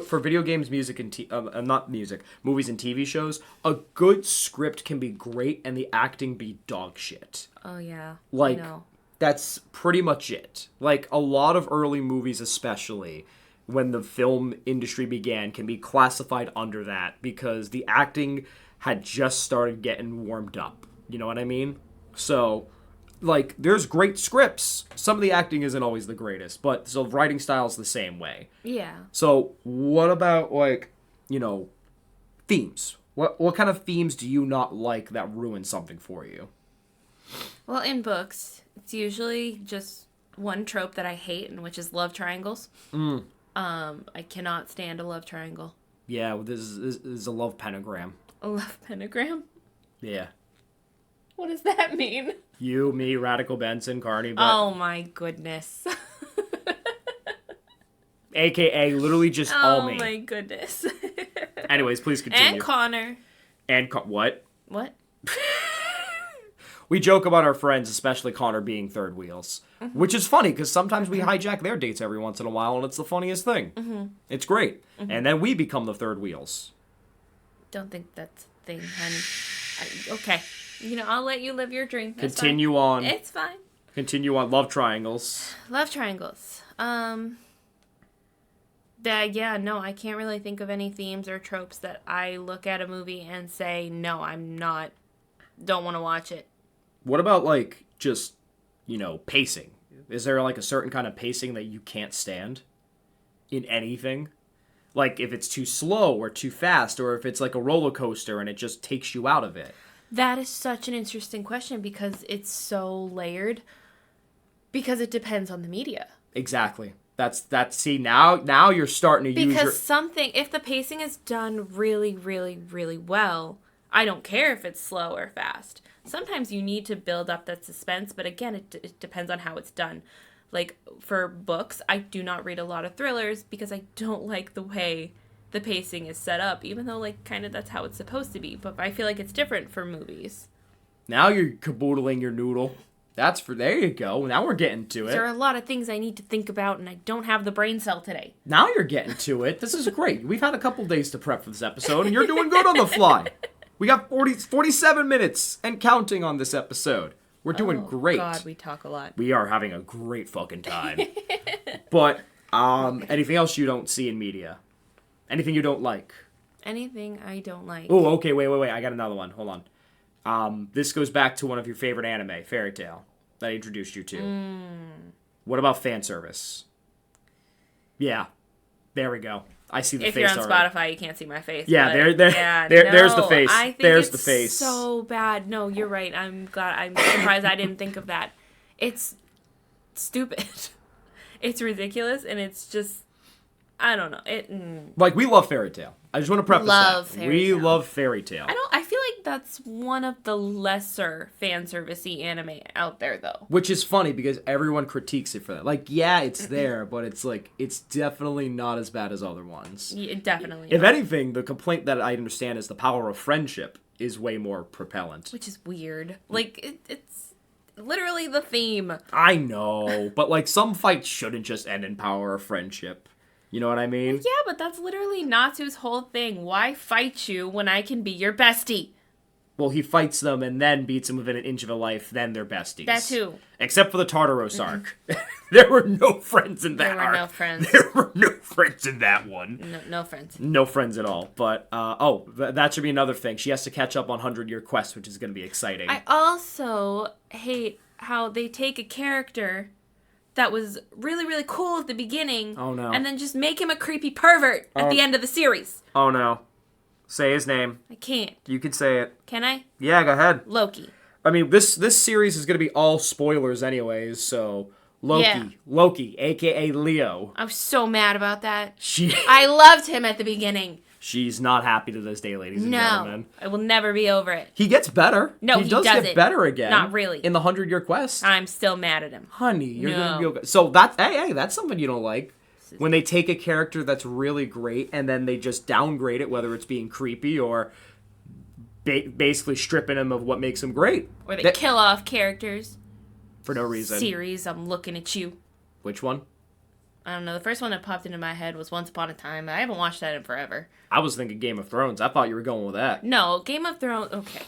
for video games, music, and not music, movies and TV shows, a good script can be great and the acting be dog shit. Oh, yeah. Like, I know. that's pretty much it. Like, a lot of early movies, especially when the film industry began, can be classified under that because the acting had just started getting warmed up. You know what I mean? So, like, there's great scripts. Some of the acting isn't always the greatest, but so writing style's the same way. Yeah. So, what about, like, themes? What kind of themes do you not like that ruin something for you? Well, in books, it's usually just one trope that I hate, and which is love triangles. I cannot stand a love triangle. Yeah, this is a love pentagram. A love pentagram? Yeah. What does that mean? You, me, Radical Benson, Carney, but Oh my goodness. AKA literally just all me. Oh my goodness. Anyways, please continue. And Connor. And what? What? We joke about our friends, especially Connor, being third wheels. Which is funny, because sometimes we hijack their dates every once in a while, and it's the funniest thing. It's great. And then we become the third wheels. Don't think that's a thing, honey. Okay. I'll let you live your dream. That's Continue fine. on. It's fine. Continue on. Love triangles. Love triangles. No, I can't really think of any themes or tropes that I look at a movie and say, no, don't want to watch it. What about, like, just, pacing? Is there, like, a certain kind of pacing that you can't stand in anything? Like, if it's too slow or too fast, or if it's like a roller coaster and it just takes you out of it? That is such an interesting question because it's so layered. Because it depends on the media. Exactly. See, now you're starting to use your... Because if the pacing is done really, really, really well, I don't care if it's slow or fast. Sometimes you need to build up that suspense, but again, it depends on how it's done. Like, for books, I do not read a lot of thrillers because I don't like the way the pacing is set up, even though, like, kind of that's how it's supposed to be. But I feel like it's different for movies. Now you're caboodling your noodle. There you go. Now we're getting to it. There are a lot of things I need to think about, and I don't have the brain cell today. Now you're getting to it. This is great. We've had a couple days to prep for this episode, and you're doing good on the fly. We got 47 minutes and counting on this episode. We're doing great. God, we talk a lot. We are having a great fucking time. But, anything else you don't see in media? Anything you don't like? Anything I don't like. Oh, okay, wait. I got another one. Hold on. This goes back to one of your favorite anime, Fairy Tail, that I introduced you to. What about fan service? Yeah, there we go. I see the if face you're on already. Spotify, you can't see my face. Yeah, but there's the face. I think there's it's the face. so bad. No, you're right. I'm surprised I didn't think of that. It's stupid. It's ridiculous, and it's just, I don't know. Like, we love Fairy Tail. I just want to preface Love that. Fairy Tail. We love Fairy Tail. I feel like that's one of the lesser fan servicey anime out there, though. Which is funny because everyone critiques it for that. Like, yeah, it's there, but it's like, it's definitely not as bad as other ones. Yeah, definitely. If anything, the complaint that I understand is the power of friendship is way more propellant. Which is weird. Like, it's literally the theme. I know, but like, some fights shouldn't just end in power of friendship. You know what I mean? Yeah, but that's literally Natsu's whole thing. Why fight you when I can be your bestie? Well, he fights them and then beats them within an inch of a life, then they're besties. That too. Except for the Tartaros arc. There were no friends in that arc. There were no friends. There were no friends in that one. No friends. No friends at all. But, that should be another thing. She has to catch up on 100-Year Quest, which is going to be exciting. I also hate how they take a character that was really, really cool at the beginning. Oh, no. And then just make him a creepy pervert at the end of the series. Oh, no. Say his name. I can't. You can say it. Can I? Yeah, go ahead. Loki. I mean, this series is going to be all spoilers anyways, so... Yeah. Loki, a.k.a. Leo. I was so mad about that. She... I loved him at the beginning. She's not happy to this day, ladies and gentlemen. I will never be over it. He gets better. No, he does doesn't. get better again. Not really. In the 100-Year Quest. I'm still mad at him. Honey, you're No. gonna be okay. So that's that's something you don't like. When they take a character that's really great and then they just downgrade it, whether it's being creepy or basically stripping him of what makes him great. Or they kill off characters. For no reason. Series, I'm looking at you. Which one? I don't know. The first one that popped into my head was Once Upon a Time. I haven't watched that in forever. I was thinking Game of Thrones. I thought you were going with that. No, Game of Thrones. Okay.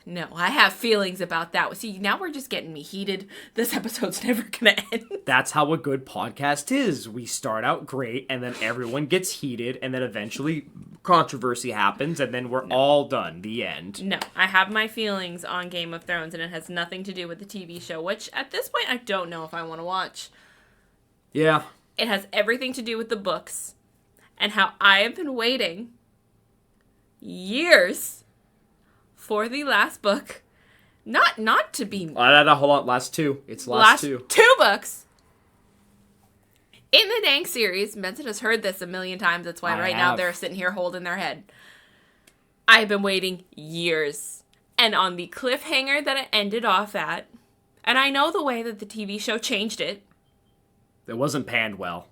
No, I have feelings about that. See, now we're just getting me heated. This episode's never gonna end. That's how a good podcast is. We start out great, and then everyone gets heated, and then eventually controversy happens, and then we're all done. The end. No, I have my feelings on Game of Thrones, and it has nothing to do with the TV show, which at this point I don't know if I want to watch. Yeah. It has everything to do with the books, and how I have been waiting years for the last book. Not to be... Hold on. Last two. It's last two. Two books in the dang series. Benson has heard this a million times. That's why now they're sitting here holding their head. I've been waiting years. And on the cliffhanger that it ended off at, and I know the way that the TV show changed it. It wasn't panned well.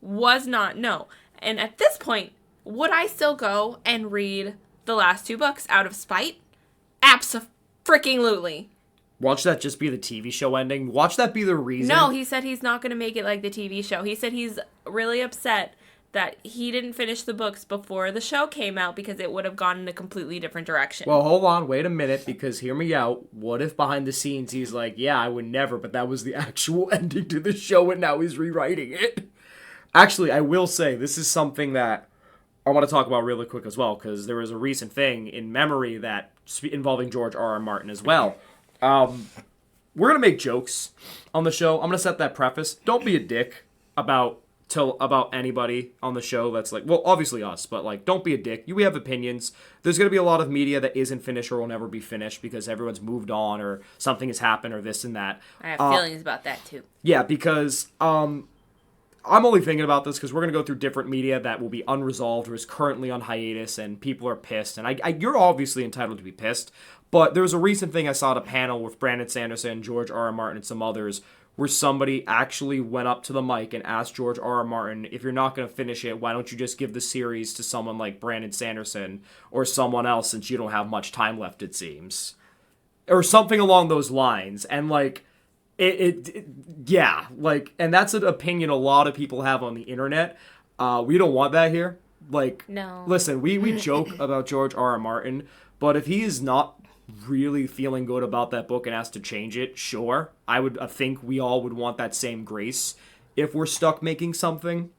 Was not, no. And at this point, would I still go and read the last two books out of spite? Abso-freaking-lutely. Watch that just be the TV show ending. Watch that be the reason. No, he said he's not going to make it like the TV show. He said he's really upset that he didn't finish the books before the show came out because it would have gone in a completely different direction. Well, hold on. Wait a minute, because hear me out. What if behind the scenes he's like, yeah, I would never, but that was the actual ending to the show and now he's rewriting it? Actually, I will say, this is something that I want to talk about really quick as well, because there was a recent thing in memory that involving George R.R. Martin as well. We're going to make jokes on the show. I'm going to set that preface. Don't be a dick about anybody on the show that's like, well, obviously us, but like, don't be a dick. We have opinions. There's going to be a lot of media that isn't finished or will never be finished because everyone's moved on or something has happened or this and that. I have feelings about that too. Yeah, because I'm only thinking about this because we're going to go through different media that will be unresolved or is currently on hiatus and people are pissed. And you're obviously entitled to be pissed. But there was a recent thing I saw at a panel with Brandon Sanderson, George R.R. Martin, and some others where somebody actually went up to the mic and asked George R.R. Martin, if you're not going to finish it, why don't you just give the series to someone like Brandon Sanderson or someone else since you don't have much time left, it seems. Or something along those lines. And like... Yeah, like, and that's an opinion a lot of people have on the internet. We don't want that here. Like, no. Listen, we joke about George R.R. Martin, but if he is not really feeling good about that book and has to change it, sure, I think we all would want that same grace if we're stuck making something.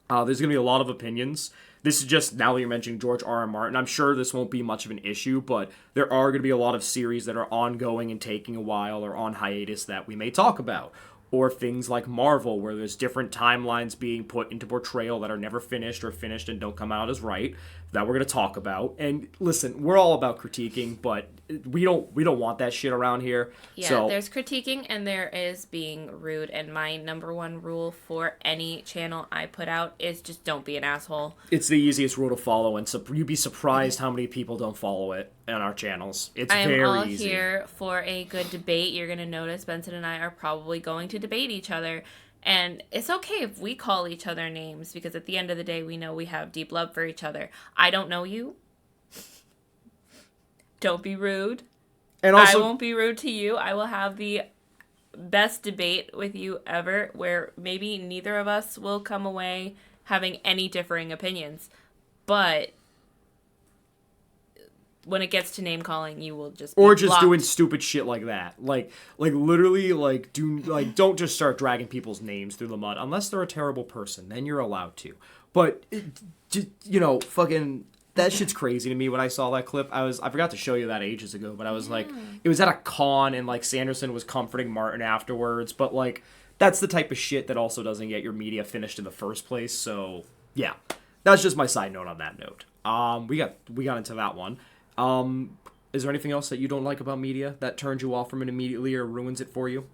There's going to be a lot of opinions. This is just, now that you're mentioning George R.R. Martin, I'm sure this won't be much of an issue, but there are going to be a lot of series that are ongoing and taking a while or on hiatus that we may talk about. Or things like Marvel, where there's different timelines being put into portrayal that are never finished or finished and don't come out as right, that we're going to talk about. And listen, we're all about critiquing, but we don't want that shit around here. Yeah, so, there's critiquing and there is being rude. And my number one rule for any channel I put out is just don't be an asshole. It's the easiest rule to follow, and so you'd be surprised how many people don't follow it on our channels. It's very easy. I am all here for a good debate. You're going to notice Benson and I are probably going to debate each other. And it's okay if we call each other names, because at the end of the day, we know we have deep love for each other. I don't know you. Don't be rude. And also, I won't be rude to you. I will have the best debate with you ever, where maybe neither of us will come away having any differing opinions. But when it gets to name calling, you will just be or just blocked. Doing stupid shit like that, like literally, don't just start dragging people's names through the mud unless they're a terrible person. Then you're allowed to. But fucking that shit's crazy to me. When I saw that clip, I forgot to show you that ages ago, but I was like, it was at a con and like Sanderson was comforting Martin afterwards. But like that's the type of shit that also doesn't get your media finished in the first place. So yeah, that's just my side note on that note. We got into that one. Is there anything else that you don't like about media that turns you off from it immediately or ruins it for you?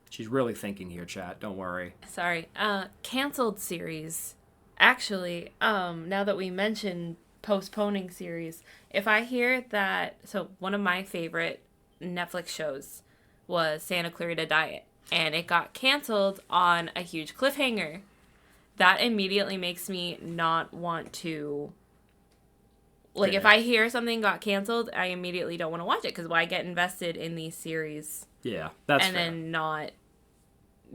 She's really thinking here, chat. Don't worry. Sorry. Canceled series. Actually, now that we mentioned postponing series, if I hear that, so one of my favorite Netflix shows was Santa Clarita Diet, and it got canceled on a huge cliffhanger. That immediately makes me not want to, like, if I hear something got canceled, I immediately don't want to watch it, because why get invested in these series? Yeah, that's and fair. Then not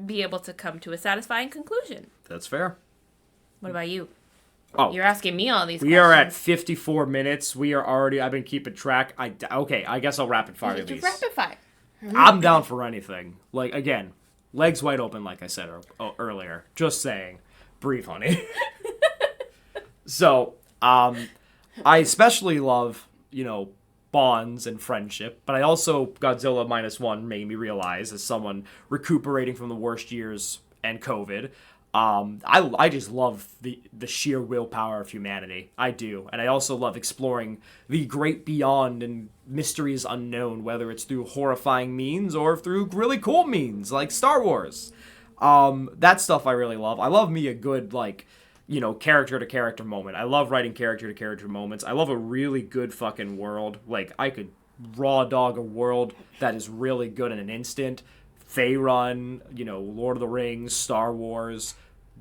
be able to come to a satisfying conclusion. That's fair. What about you? Oh, You're asking me all these we questions. are at 54 minutes. We are already. I've been keeping track. Okay. I guess I'll rapid fire these. Rapid fire. I'm down for anything. Like again, legs wide open. Like I said earlier. Just saying. Breathe, honey. So, I especially love bonds and friendship, but I also Godzilla -1 made me realize as someone recuperating from the worst years and COVID. I just love the sheer willpower of humanity. I do. And I also love exploring the great beyond and mysteries unknown, whether it's through horrifying means or through really cool means, like Star Wars. That stuff I really love. I love me a good, character-to-character moment. I love writing character-to-character moments. I love a really good fucking world. Like, I could raw dog a world that is really good in an instant. Faerun, Lord of the Rings, Star Wars,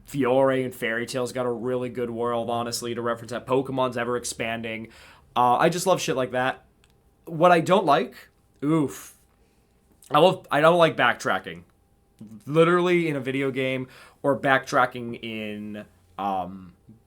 Fiore and Fairy Tail's got a really good world, honestly, to reference that. Pokemon's ever expanding. I just love shit like that. What I don't like, I don't like backtracking. Literally in a video game or backtracking in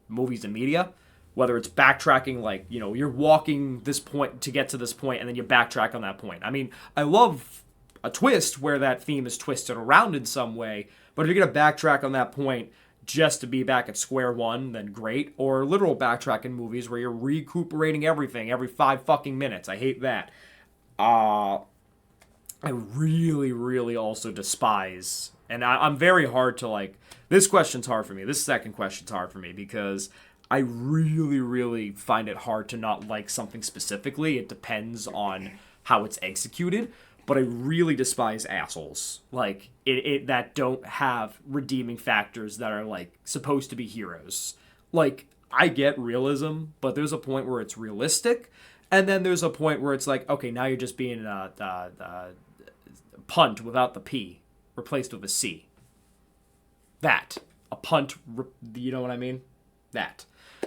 movies and media. Whether it's backtracking, like, you're walking this point to get to this point and then you backtrack on that point. I mean, I love a twist where that theme is twisted around in some way, but if you're going to backtrack on that point just to be back at square one, then great. Or literal backtrack in movies where you're recuperating everything every 5 fucking minutes. I hate that. I really, really also despise, and I'm very hard to, this question's hard for me. This second question's hard for me because I really, really find it hard to not like something specifically. It depends on how it's executed. But I really despise assholes, that don't have redeeming factors that are, supposed to be heroes. I get realism, but there's a point where it's realistic, and then there's a point where it's okay, now you're just being punt without the P, replaced with a C. That. A punt, you know what I mean? That.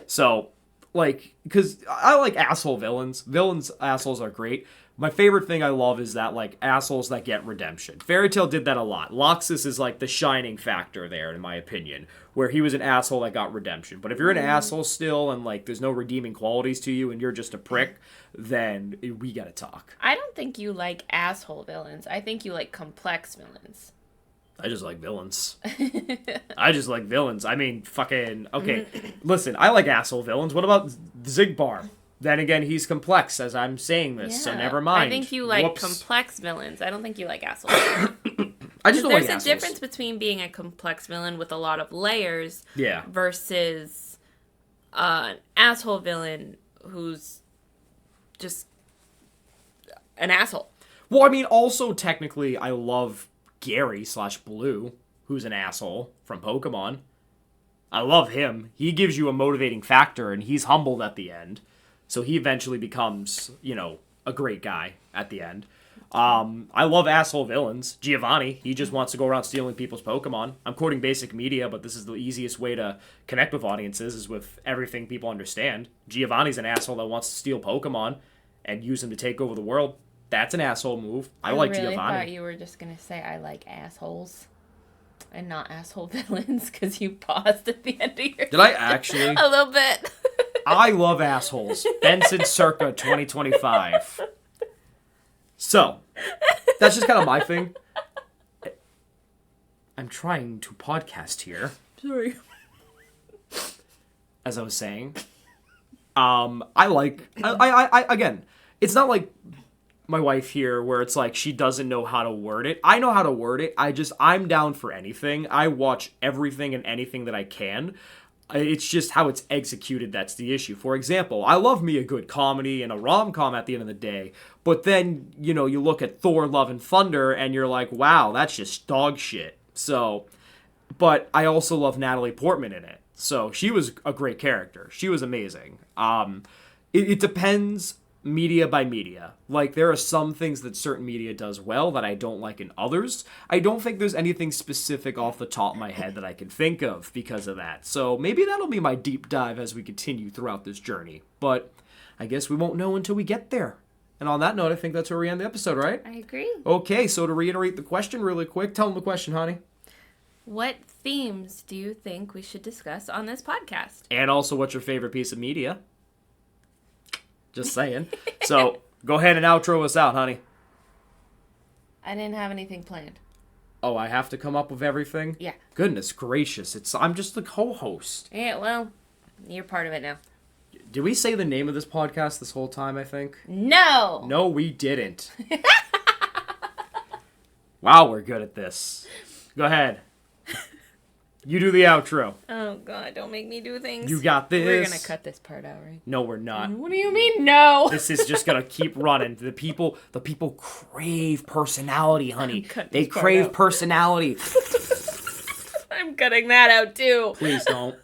So, because I like asshole villains. Assholes are great. My favorite thing I love is that, assholes that get redemption. Fairy Tail did that a lot. Loxus is, the shining factor there, in my opinion, where he was an asshole that got redemption. But if you're an asshole still and, there's no redeeming qualities to you and you're just a prick, then we gotta talk. I don't think you like asshole villains. I think you like complex villains. I just like villains. I mean, fucking... Okay, listen, I like asshole villains. What about Zigbar? Then again, he's complex as I'm saying this, so never mind. I think you like complex villains. I don't think you like assholes. I just don't like assholes. There's a difference between being a complex villain with a lot of layers versus an asshole villain who's just an asshole. Well, I mean, also, technically, I love Gary/Blue, who's an asshole from Pokemon. I love him. He gives you a motivating factor, and he's humbled at the end. So he eventually becomes, a great guy at the end. I love asshole villains. Giovanni, he just wants to go around stealing people's Pokemon. I'm quoting basic media, but this is the easiest way to connect with audiences, is with everything people understand. Giovanni's an asshole that wants to steal Pokemon and use them to take over the world. That's an asshole move. I like Giovanni. I thought you were just going to say I like assholes and not asshole villains because you paused at the end of your Did I actually? A little bit. I love assholes. Benson circa 2025. So, that's just kind of my thing. I'm trying to podcast here. Sorry. As I was saying. Again, it's not like my wife here where it's she doesn't know how to word it. I know how to word it. I'm down for anything. I watch everything and anything that I can. It's just how it's executed that's the issue. For example, I love me a good comedy and a rom-com at the end of the day, but then, you look at Thor, Love, and Thunder, and you're like, wow, that's just dog shit. So, but I also love Natalie Portman in it. So, she was a great character. She was amazing. It depends media by media. There are some things that certain media does well that I don't like in others. I don't think there's anything specific off the top of my head that I can think of because of that. So maybe that'll be my deep dive as we continue throughout this journey. But I guess we won't know until we get there. And on that note, I think that's where we end the episode, right? I agree. Okay, so to reiterate the question really quick, tell them the question, honey. What themes do you think we should discuss on this podcast? And also, what's your favorite piece of media? Just saying. So, go ahead and outro us out, honey. I didn't have anything planned. Oh, I have to come up with everything? Yeah. Goodness gracious, I'm just the co-host. Yeah, well, you're part of it now. Did we say the name of this podcast this whole time, I think? No! No, we didn't. Wow, we're good at this. Go ahead. You do the outro. Oh, God, don't make me do things. You got this. We're gonna cut this part out, right? No, we're not. What do you mean, no? This is just gonna keep running. The people crave personality, honey. Cut They this part crave out. personality. I'm cutting that out, too. Please don't.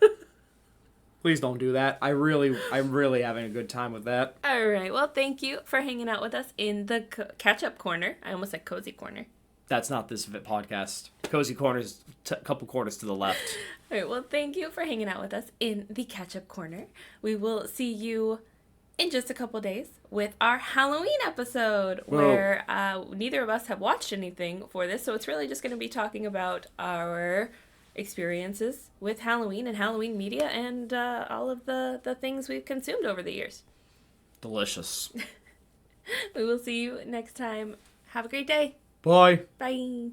Please don't do that. I'm really having a good time with that. All right, well, thank you for hanging out with us in the catch-up corner. I almost said cozy corner. That's not this podcast. Cozy Corner's a couple corners to the left. All right, well, thank you for hanging out with us in the catch-up corner. We will see you in just a couple days with our Halloween episode, where neither of us have watched anything for this, so it's really just going to be talking about our experiences with Halloween and Halloween media and all of the things we've consumed over the years. Delicious. We will see you next time. Have a great day. Bye. Bye.